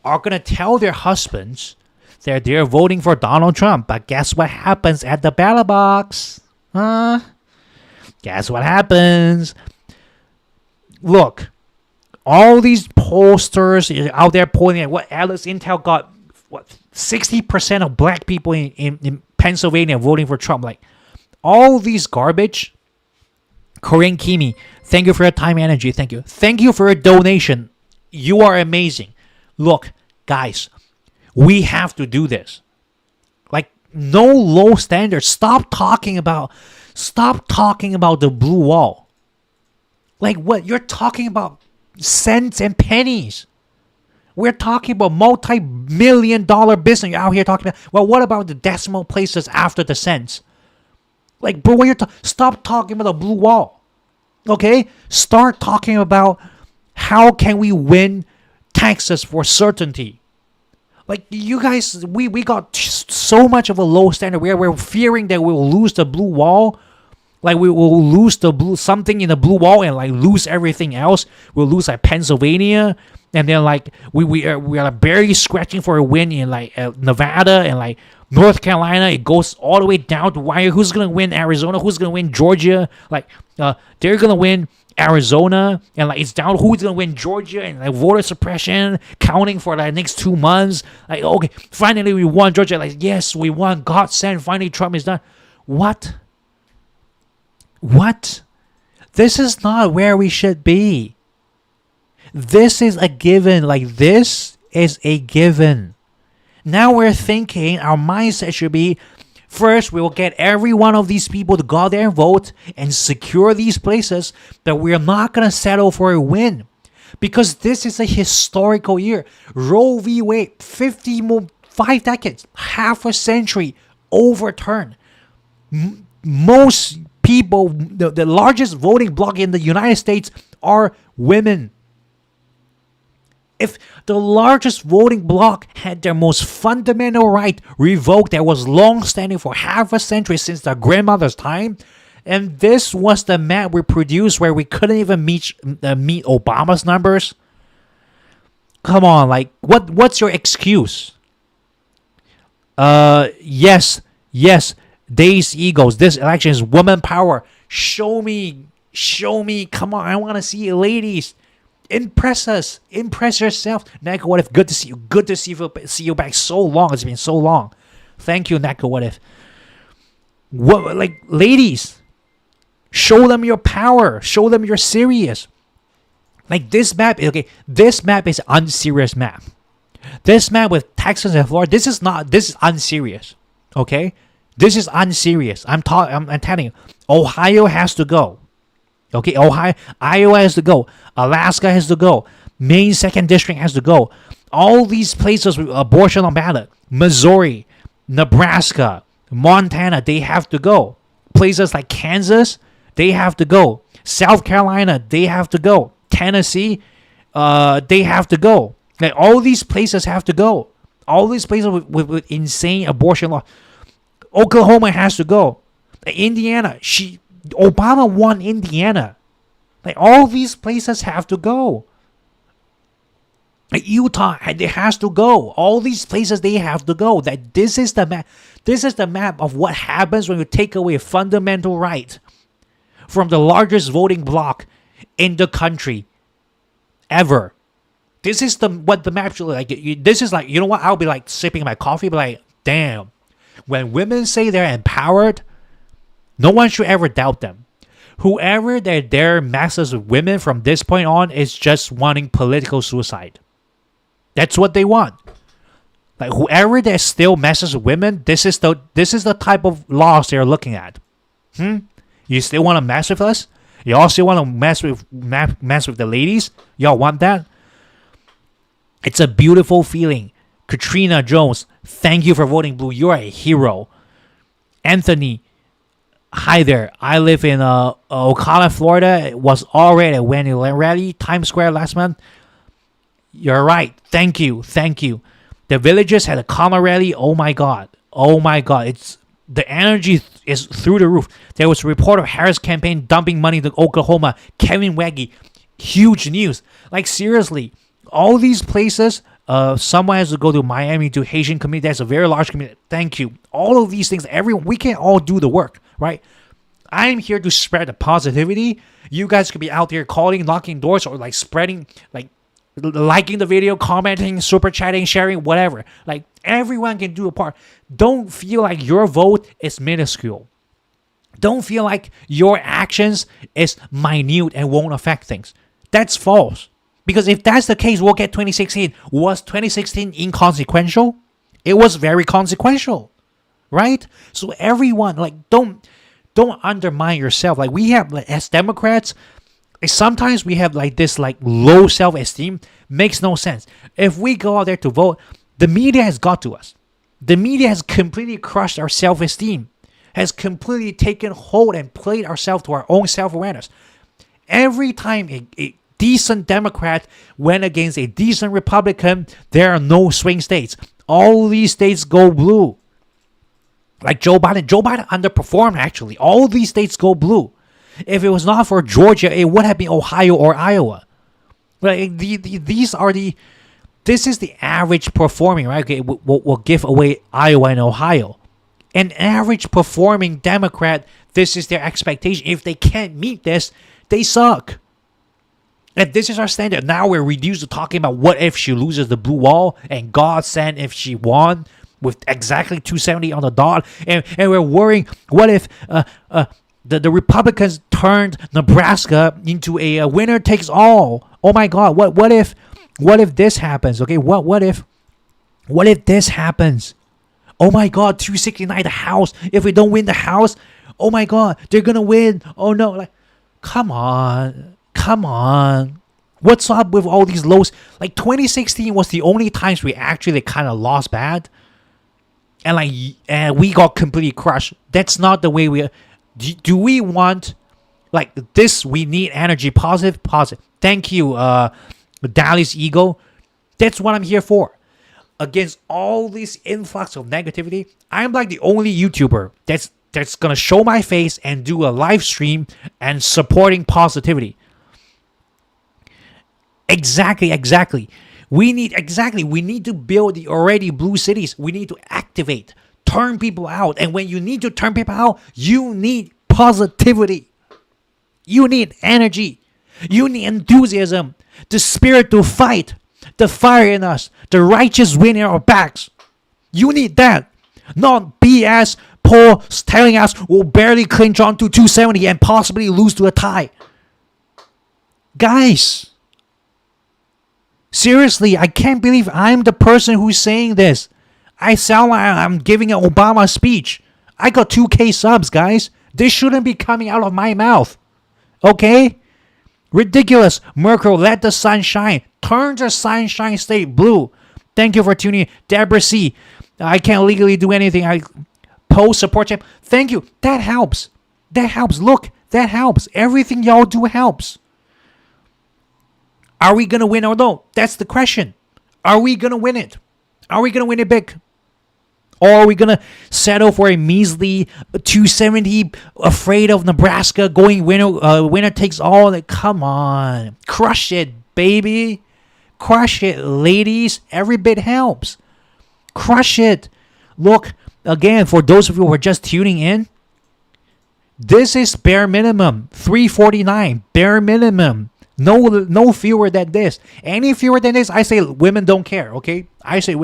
are gonna tell their husbands that they're voting for Donald Trump. But guess what happens at the ballot box? Guess what happens? Look, all these pollsters out there pointing at what Atlas Intel got, what 60% of black people in Pennsylvania voting for Trump. Like all these garbage. Korean Kimi, thank you for your time and energy. Thank you. Thank you for your donation. You are amazing. Look, guys, we have to do this. Like no low standards. Stop talking about the blue wall. Like what? You're talking about cents and pennies. We're talking about multi-million-dollar business. You're out here talking about, well, what about the decimal places after the cents? Like, bro, when stop talking about the blue wall. Okay? Start talking about how can we win Texas for certainty. Like, you guys, we got so much of a low standard where we're fearing that we'll lose the blue wall. Like, we will lose something in the blue wall and, like, lose everything else. We'll lose, like, Pennsylvania. And then, like, we are barely scratching for a win in, like, Nevada and, like, North Carolina. It goes all the way down to wire. Who's going to win Arizona? Who's going to win Georgia? Like, they're going to win Arizona. And, like, it's down to who's going to win Georgia. And, like, voter suppression counting for, like, next 2 months. Like, okay, finally we won Georgia. Like, yes, we won. God sent. Finally Trump is done. What? This is not where we should be. This is a given. Like, this is a given. Now we're thinking, our mindset should be, first, we will get every one of these people to go out there and vote and secure these places, but we're not going to settle for a win. Because this is a historical year. Roe v. Wade, 5 decades, half a century, overturned. Most people, the largest voting bloc in the United States are women. If the largest voting bloc had their most fundamental right revoked that was long-standing for half a century since their grandmother's time, and this was the map we produced where we couldn't even meet Obama's numbers, come on, like, what's your excuse? Yes, Days Eagles, this election is woman power. Show me, come on, I want to see you ladies. Impress us. Impress yourself. Naka, what if? Good to see you. Good to see you back. So long. It's been so long. Thank you, Naka, what if? What, like, ladies, show them your power. Show them you're serious. Like, this map, okay, this map is an unserious map. This map with Texas and Florida, this is unserious. Okay? This is unserious. I'm telling you. Ohio has to go. Okay, Iowa has to go. Alaska has to go. Maine 2nd District has to go. All these places with abortion on ballot. Missouri, Nebraska, Montana, they have to go. Places like Kansas, they have to go. South Carolina, they have to go. Tennessee, they have to go. Like, all these places have to go. All these places with insane abortion law. Oklahoma has to go. Indiana, Obama won Indiana. Like, all these places have to go. Like, Utah, it has to go. All these places, they have to go. That this is the map. This is the map of what happens when you take away a fundamental right from the largest voting bloc in the country ever. This is what the map should look like. This is like, you know what? I'll be like sipping my coffee, but like, damn. When women say they're empowered, no one should ever doubt them. Whoever that dare messes with women from this point on is just wanting political suicide. That's what they want. Like, whoever that still messes with women, this is the type of laws they're looking at. You still want to mess with us? Y'all still want to mess with the ladies? Y'all want that? It's a beautiful feeling. Katrina Jones, thank you for voting blue. You're a hero. Anthony, hi there. I live in Ocala, Florida. It was already when it rally Times Square last month. You're right. Thank you. Thank you. The villagers had a Kama rally. Oh my god. Oh my god. It's the energy is through the roof. There was a report of Harris campaign dumping money to Oklahoma. Kevin Waggy. Huge news. Like seriously, all these places. Someone has to go to Miami to Haitian community. That's a very large community. Thank you. All of these things. Everyone. We can all do the work, right? I'm here to spread the positivity. You guys could be out there calling, knocking doors, or like spreading, like liking the video, commenting, super chatting, sharing, whatever. Like everyone can do a part. Don't feel like your vote is minuscule. Don't feel like your actions is minute and won't affect things. That's false. Because if that's the case, we'll get 2016. Was 2016 inconsequential? It was very consequential, right? So everyone, like, don't undermine yourself. Like we have, like, as Democrats, sometimes we have like this like low self-esteem. Makes no sense. If we go out there to vote, the media has got to us. The media has completely crushed our self-esteem, has completely taken hold and played ourselves to our own self-awareness. Every time a decent Democrat went against a decent Republican, there are no swing states. All these states go blue. Like Joe Biden underperformed actually. All these states go blue. If it was not for Georgia, it would have been Ohio or Iowa. But this is the average performing, right? Okay, we'll give away Iowa and Ohio. An average performing Democrat, this is their expectation. If they can't meet this, they suck. And this is our standard. Now we're reduced to talking about what if she loses the blue wall and God send if she won with exactly 270 on the dot. And we're worrying, what if the Republicans turned Nebraska into a winner takes all? Oh my God, what if this happens? Okay, what if this happens? Oh my God, 269 the House. If we don't win the House, oh my God, they're gonna win. Oh no, like, come on. What's up with all these lows? Like 2016 was the only times we actually kind of lost bad, and we got completely crushed. That's not the way we. Do we want like this? We need energy, positive. Thank you, Dallas Eagle. That's what I'm here for. Against all this influx of negativity, I'm like the only YouTuber that's gonna show my face and do a live stream and supporting positivity. Exactly. We need to build the already blue cities. We need to activate, turn people out. And when you need to turn people out, you need positivity. You need energy. You need enthusiasm. The spirit to fight. The fire in us. The righteous wind in our backs. You need that. Not BS polls telling us we'll barely clinch on to 270 and possibly lose to a tie. Guys. Seriously, I can't believe I'm the person who's saying this. I sound like I'm giving an Obama speech. I got 2K subs, guys. This shouldn't be coming out of my mouth. Okay? Ridiculous. Merkel, let the sun shine. Turn the sunshine state blue. Thank you for tuning in. Deborah C. I can't legally do anything. I post support champ. Thank you. That helps. Look, that helps. Everything y'all do helps. Are we going to win or no? That's the question. Are we going to win it? Are we going to win it big? Or are we going to settle for a measly 270, afraid of Nebraska, going winner takes all? Like, come on. Crush it, baby. Crush it, ladies. Every bit helps. Crush it. Look, again, for those of you who are just tuning in, this is bare minimum. 349, bare minimum. No fewer than this. Any fewer than this, I say women don't care. Okay, I say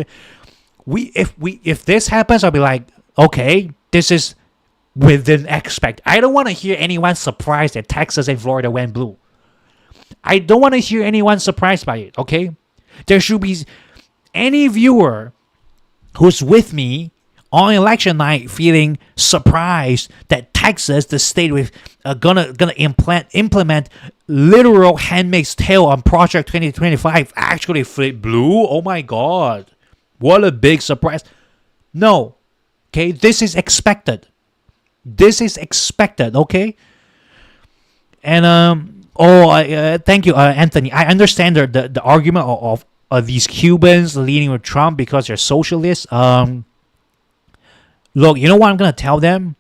if this happens, I'll be like, okay, this is within expect. I don't want to hear anyone surprised that Texas and Florida went blue. I don't want to hear anyone surprised by it. Okay, there should be any viewer who's with me on election night feeling surprised that Texas, the state with gonna implement literal Handmaid's Tale on Project 2025, actually flip blue. Oh my God, what a big surprise! No, okay, this is expected. Okay, and thank you, Anthony. I understand the argument of these Cubans leading with Trump because they're socialists. Look, you know what I'm gonna tell them?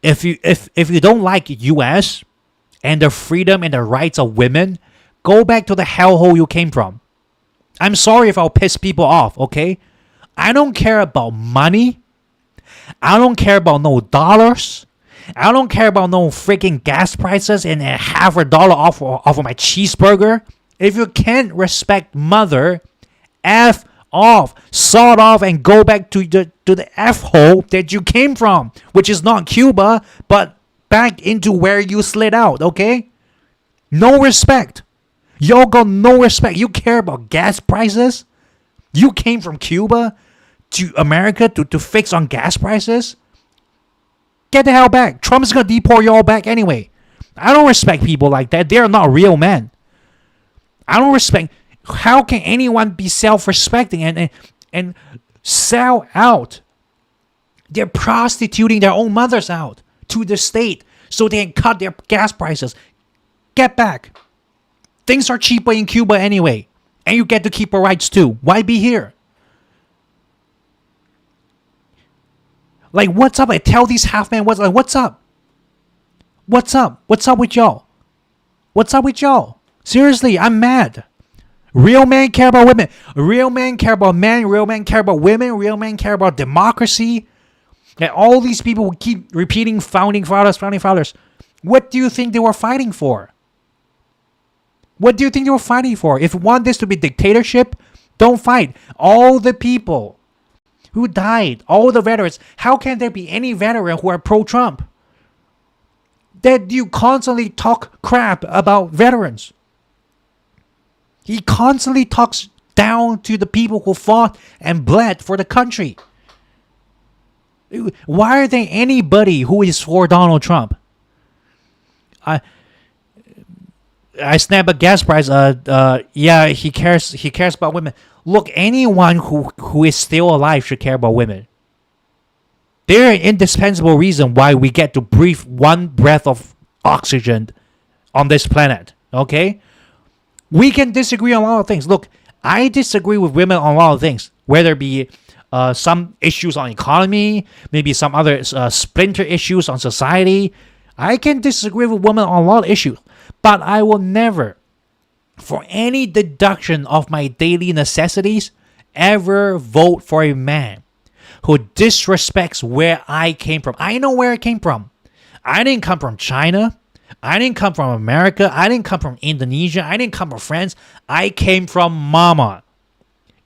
If you don't like U.S. and the freedom and the rights of women, go back to the hellhole you came from. I'm sorry if I'll piss people off, okay? I don't care about money. I don't care about no dollars. I don't care about no freaking gas prices and half a dollar off of my cheeseburger. If you can't respect mother, F off, sawed off, and go back to the F hole that you came from, which is not Cuba, but back into where you slid out, okay? No respect. Y'all got no respect. You care about gas prices? You came from Cuba to America to fix on gas prices? Get the hell back. Trump's gonna deport y'all back anyway. I don't respect people like that. They're not real men. I don't respect. How can anyone be self-respecting and sell out? They're prostituting their own mothers out to the state so they can cut their gas prices. Get back. Things are cheaper in Cuba anyway. And you get to keep your rights too. Why be here? Like, what's up? I tell these half men, what's up? What's up? What's up with y'all? What's up with y'all? Seriously, I'm mad. Real men care about women. Real men care about men. Real men care about women. Real men care about democracy. And all these people who keep repeating founding fathers, founding fathers. What do you think they were fighting for? What do you think they were fighting for? If you want this to be dictatorship, don't fight. All the people who died, all the veterans, how can there be any veteran who are pro-Trump? That you constantly talk crap about veterans. He constantly talks down to the people who fought and bled for the country. Why are there anybody who is for Donald Trump? I snap a gas price. Yeah, he cares about women. Look, anyone who is still alive should care about women. They're an indispensable reason why we get to breathe one breath of oxygen on this planet. Okay? We can disagree on a lot of things. Look, I disagree with women on a lot of things, whether it be some issues on economy, maybe some other splinter issues on society. I can disagree with women on a lot of issues, but I will never, for any deduction of my daily necessities, ever vote for a man who disrespects where I came from. I know where I came from. I didn't come from China. I didn't come from America. I didn't come from Indonesia. I didn't come from France. I came from mama.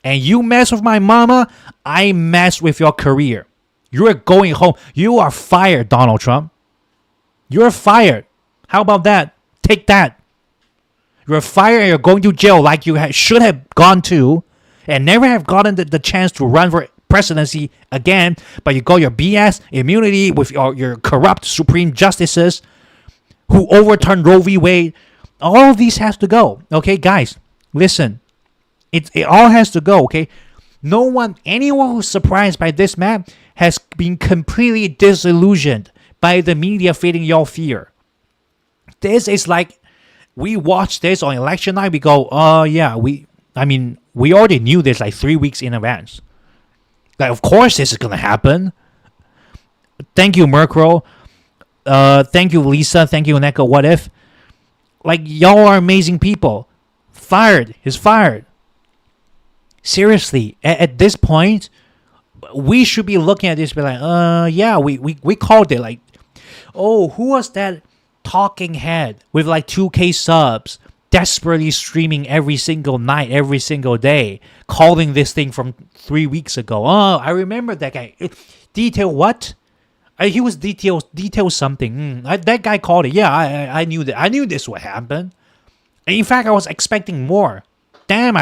And you mess with my mama, I mess with your career. You're going home. You are fired, Donald Trump. You're fired. How about that? Take that. You're fired and you're going to jail like you should have gone to and never have gotten the chance to run for presidency again, but you got your BS immunity with your corrupt Supreme Justices who overturned Roe v. Wade. All of these has to go. Okay, guys, listen. It all has to go, okay? Anyone who's surprised by this man has been completely disillusioned by the media feeding y'all fear. This is like, we watch this on election night, we go, we already knew this like 3 weeks in advance. Like, of course this is gonna happen. Thank you, Merkel. Thank you, Lisa. Thank you, Neko. What if? Like, y'all are amazing people. Fired. He's fired. Seriously, at this point, we should be looking at this, be like, we called it. Like, oh, who was that talking head with like 2K subs, desperately streaming every single night, every single day, calling this thing from 3 weeks ago? Oh, I remember that guy. Detail what? He was detail something. That guy called it. Yeah, I knew that. I knew this would happen. And in fact, I was expecting more. Damn,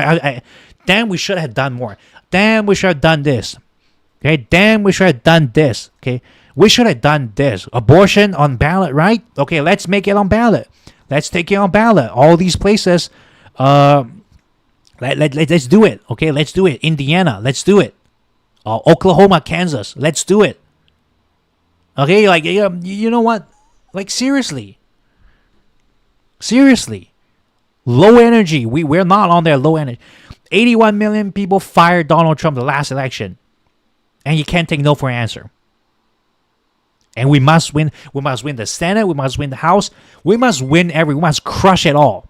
damn, we should have done more. Damn, we should have done this. Okay, damn, we should have done this. Okay, we should have done this. Abortion on ballot, right? Okay, let's make it on ballot. Let's take it on ballot. All these places. Let's do it. Okay, let's do it. Indiana, let's do it. Oklahoma, Kansas, let's do it. Okay, like, you know what? Like, seriously. Seriously. Low energy. We're not on there. Low energy. 81 million people fired Donald Trump the last election. And you can't take no for an answer. And we must win. We must win the Senate. We must win the House. We must win we must crush it all.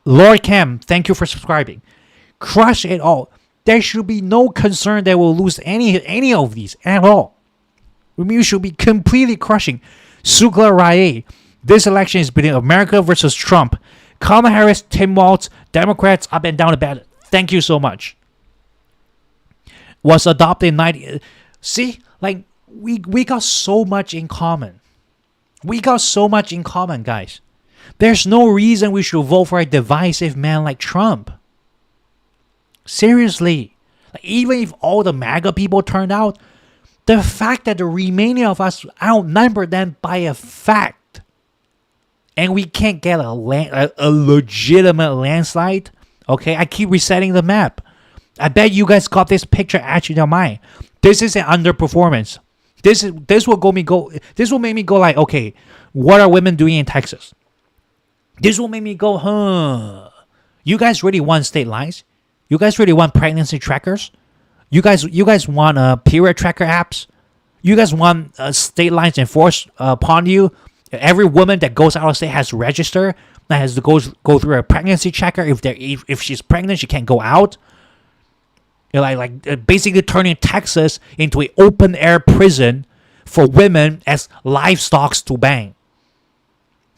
Lord Cam, thank you for subscribing. Crush it all. There should be no concern that we'll lose any of these at all. We should be completely crushing. Sukla Raye. This election is between America versus Trump. Kamala Harris, Tim Walz, Democrats up and down the ballot. Thank you so much. Was adopted in 90. See, like we got so much in common. We got so much in common, guys. There's no reason we should vote for a divisive man like Trump. Seriously. Like, even if all the MAGA people turned out, the fact that the remaining of us outnumber them by a fact, and we can't get a legitimate landslide, okay? I keep resetting the map. I bet you guys got this picture etched in your mind. This is an underperformance. This will make me go like, okay, what are women doing in Texas? This will make me go, huh? You guys really want state lines? You guys really want pregnancy trackers? You guys want period tracker apps? You guys want state lines enforced upon you? Every woman that goes out of state has to register. That has to go through a pregnancy checker. If she's pregnant, she can't go out. You're like basically turning Texas into an open air prison for women as livestock to bang.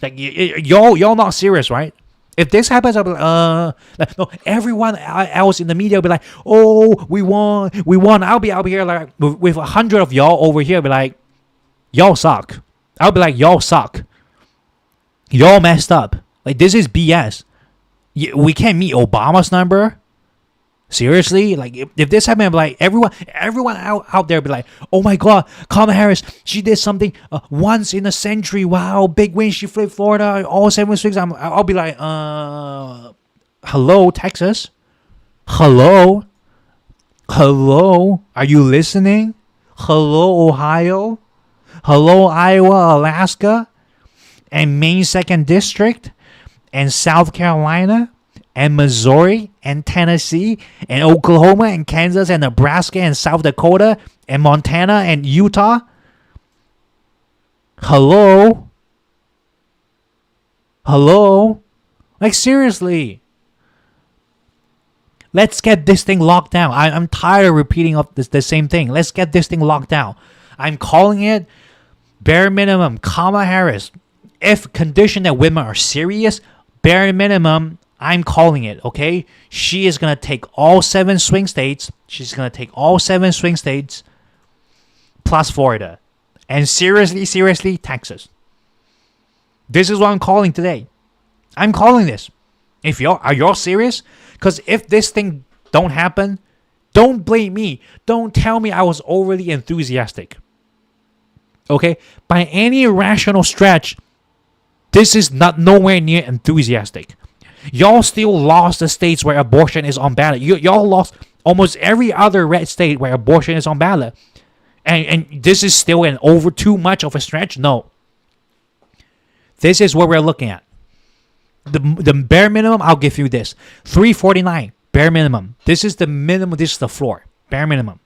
Like y'all not serious, right? If this happens, I'll be like, no. Everyone else in the media will be like, oh, we won. I'll be here like with 100 of y'all over here, be like, y'all suck. I'll be like, y'all suck. Y'all messed up. Like, this is BS. We can't meet Obama's number. Seriously, like if this happened, like everyone out there be like, oh my god, Kamala Harris, she did something once in a century. Wow, big win. She flipped Florida all 7 weeks. I'll be like, hello Texas, hello, are you listening? Hello Ohio, hello Iowa, Alaska, and Maine 2nd District, and South Carolina, and Missouri, and Tennessee, and Oklahoma, and Kansas, and Nebraska, and South Dakota, and Montana, and Utah. Hello? Like, seriously. Let's get this thing locked down. I'm tired of repeating up the same thing. Let's get this thing locked down. I'm calling it bare minimum. Kamala Harris, if conditioned that women are serious, bare minimum, I'm calling it, okay? She is going to take all 7 swing states. She's going to take all 7 swing states plus Florida. And seriously, Texas. This is what I'm calling today. I'm calling this. Are y'all serious? Because if this thing don't happen, don't blame me. Don't tell me I was overly enthusiastic. Okay? By any rational stretch, this is not nowhere near enthusiastic. Y'all still lost the states where abortion is on ballot. Y'all lost almost every other red state where abortion is on ballot. And this is still an over too much of a stretch? No. This is what we're looking at. The bare minimum, I'll give you this. 349, bare minimum. This is the minimum. This is the floor. Bare minimum.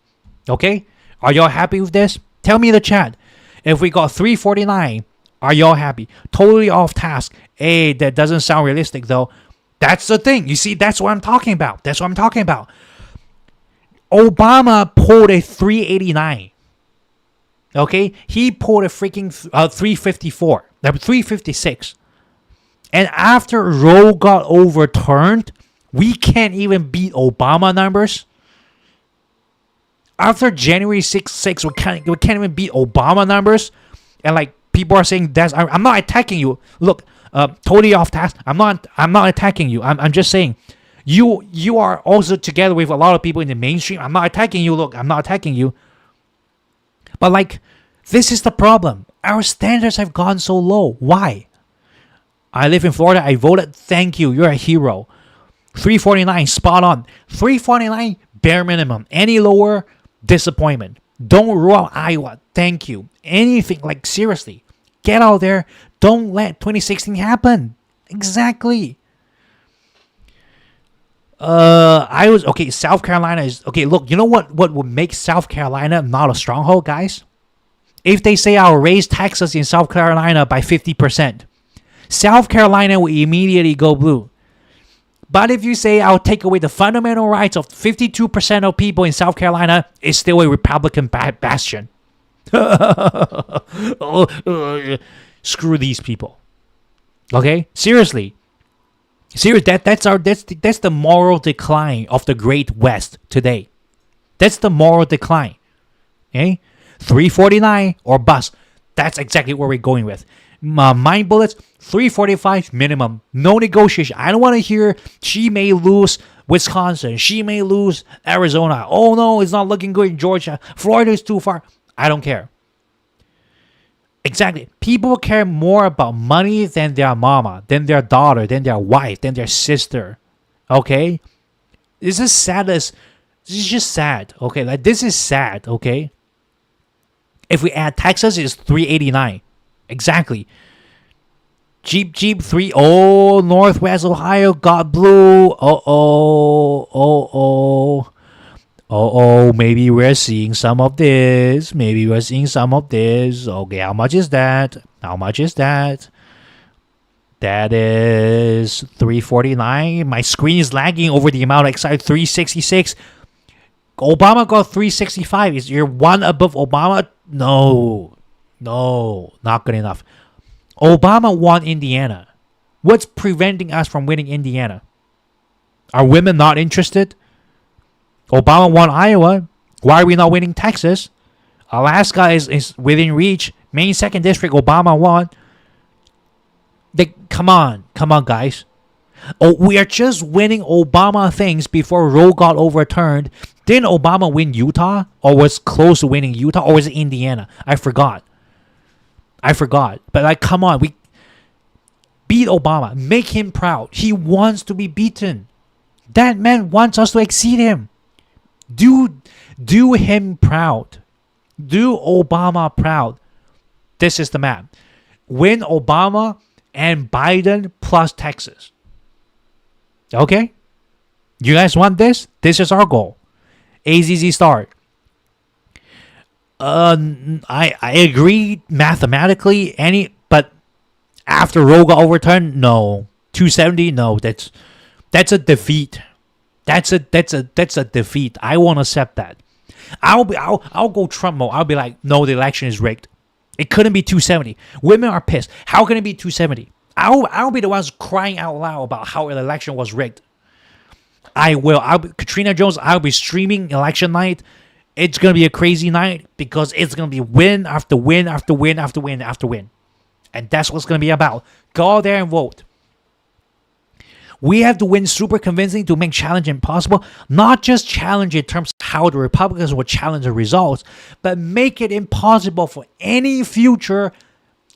Okay? Are y'all happy with this? Tell me in the chat. If we got 349, are y'all happy? Totally off task. Hey, that doesn't sound realistic though. That's the thing. You see, that's what I'm talking about. Obama pulled a 389. Okay? He pulled a freaking 354. 356. And after Roe got overturned, we can't even beat Obama numbers. After January 6th, we can't even beat Obama numbers. And like people are saying I'm not attacking you. Look, totally off task. I'm not attacking you. I'm just saying you are also together with a lot of people in the mainstream. I'm not attacking you. Look, I'm not attacking you. But like, this is the problem. Our standards have gone so low. Why? I live in Florida. I voted. Thank you. You're a hero. 349, spot on. 349, bare minimum. Any lower, disappointment. Don't rule out Iowa. Thank you. Anything, like seriously, get out there. Don't let 2016 happen. Exactly. I was okay. South Carolina is okay. Look, you know what would make South Carolina not a stronghold, guys? If they say I'll raise taxes in South Carolina by 50%, South Carolina will immediately go blue. But if you say I'll take away the fundamental rights of 52% of people in South Carolina, it's still a Republican bastion. Screw these people. Okay, seriously. That's the moral decline of the Great West today. That's the moral decline. Okay, 349 or bust. That's exactly what we're going with. Mind bullets, 345 minimum. No negotiation. I don't want to hear she may lose Wisconsin. She may lose Arizona. Oh no, it's not looking good in Georgia. Florida is too far. I don't care. Exactly. People care more about money than their mama, than their daughter, than their wife, than their sister. Okay? This is sad as this is just sad. Okay, like this is sad, okay? If we add taxes, it's 389. Exactly. Jeep 3. Oh, Northwest Ohio got blue. Maybe we're seeing some of this. Okay, how much is that? That is 349. My screen is lagging over the amount excited. 366. Obama got 365. Is your one above Obama? No, not good enough. Obama won Indiana. What's preventing us from winning Indiana? Are women not interested? Obama won Iowa. Why are we not winning Texas? Alaska is within reach. Maine 2nd District, Obama won. Come on, guys. Oh, we are just winning Obama things before Roe got overturned. Didn't Obama win Utah? Or was close to winning Utah? Or was it Indiana? I forgot. But come on. We beat Obama. Make him proud. He wants to be beaten. That man wants us to exceed him. Do him proud. Do Obama proud. This is the map. Win Obama and Biden plus Texas. Okay? You guys want this? This is our goal. AZZ start. I agree mathematically. But after Roe got overturned, no. 270, no. That's a defeat. That's a defeat. I won't accept that. I'll go Trump mode. I'll be like, no, the election is rigged. It couldn't be 270. Women are pissed. How can it be 270? I'll be the ones crying out loud about how an election was rigged. I will. Katrina Jones, I'll be streaming election night. It's going to be a crazy night because it's going to be win after win after win after win after win. And that's what's going to be about. Go out there and vote. We have to win super convincing to make challenge impossible. Not just challenge in terms of how the Republicans will challenge the results, but make it impossible for any future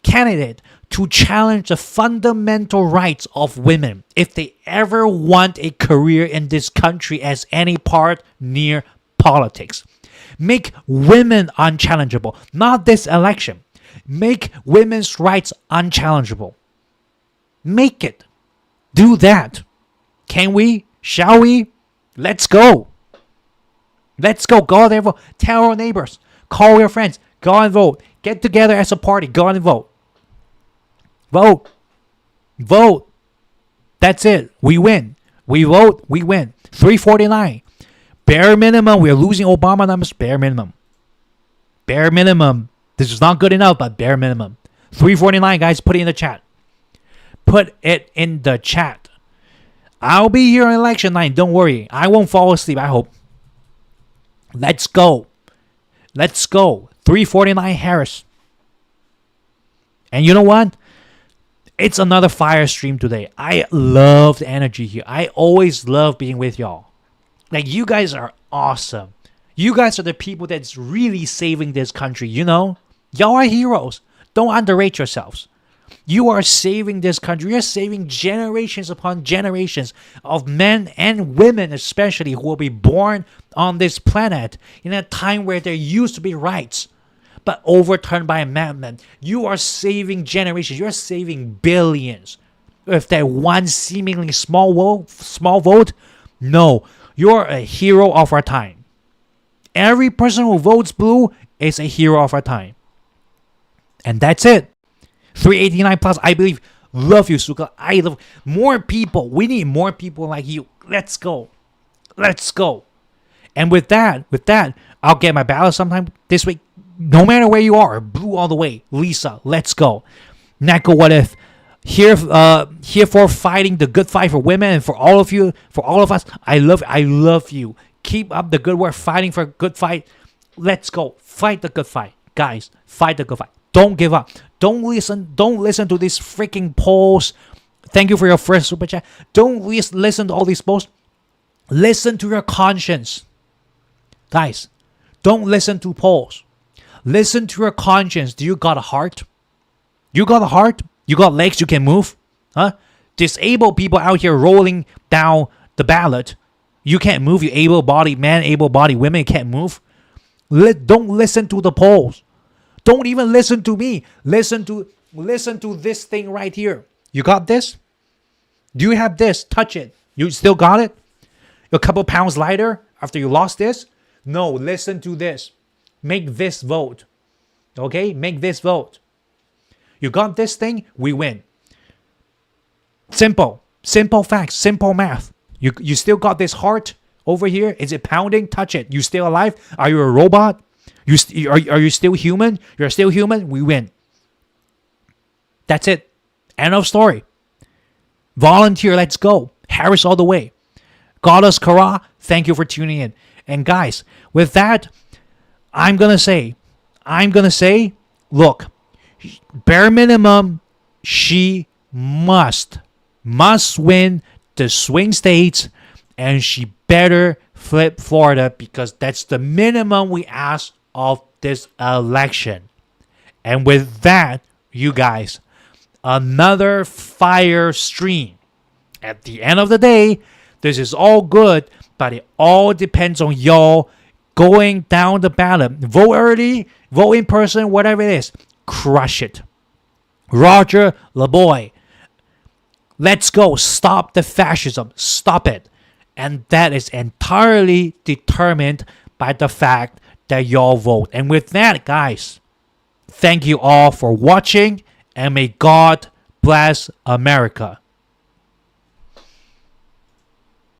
candidate to challenge the fundamental rights of women if they ever want a career in this country as any part near politics. Make women unchallengeable. Not this election. Make women's rights unchallengeable. Make it. Do that. Can we? Shall we? Let's go. Let's go. Go out there and vote. Tell our neighbors. Call your friends. Go and vote. Get together as a party. Go and vote. Vote. Vote. That's it. We win. We vote. We win. 349. Bare minimum. We're losing Obama numbers. Bare minimum. Bare minimum. This is not good enough, but bare minimum. 349, guys. Put it in the chat. Put it in the chat. I'll be here on election night. Don't worry. I won't fall asleep, I hope. Let's go. Let's go. 349 Harris. And you know what? It's another fire stream today. I love the energy here. I always love being with y'all. Like, you guys are awesome. You guys are the people that's really saving this country, you know? Y'all are heroes. Don't underrate yourselves. You are saving this country. You're saving generations upon generations of men and women especially who will be born on this planet in a time where there used to be rights but overturned by amendment. You are saving generations. You're saving billions. With that one seemingly small vote, No, you're a hero of our time. Every person who votes blue is a hero of our time. And that's it. 389 plus, I believe. Love you, Suka. I love more people. We need more people like you. Let's go. Let's go. And with that, I'll get my ballot sometime this week. No matter where you are, blue all the way. Lisa, let's go. Neko, what if? Here for fighting the good fight for women and for all of you, for all of us. I love you. Keep up the good work, fighting for a good fight. Let's go. Fight the good fight. Guys, fight the good fight. Don't give up. Don't listen to these freaking polls. Thank you for your first super chat. Don't listen to all these polls. Listen to your conscience. Guys, don't listen to polls. Listen to your conscience. Do you got a heart? You got a heart? You got legs you can move? Huh? Disabled people out here rolling down the ballot. You can't move. You able-bodied man, able-bodied women can't move. Don't listen to the polls. Don't even listen to me. Listen to this thing right here. You got this? Do you have this? Touch it. You still got it? You're a couple pounds lighter after you lost this? No, listen to this. Make this vote. Okay? Make this vote. You got this thing? We win. Simple. Simple facts. Simple math. You still got this heart over here? Is it pounding? Touch it. You still alive? Are you a robot? Are you still human? You're still human? We win. That's it. End of story. Volunteer, let's go. Harris all the way. Goddess Kara, thank you for tuning in. And guys, with that, I'm going to say, look, bare minimum, she must win the swing states, and she better flip Florida, because that's the minimum we ask of this election. And with that, you guys, another fire stream. At the end of the day, this is all good, but it all depends on y'all going down the ballot. Vote early, vote in person, whatever it is. Crush it. Roger LeBoy. Let's go. Stop the fascism. Stop it. And that is entirely determined by the fact that y'all vote. And with that, guys, thank you all for watching, and may God bless America.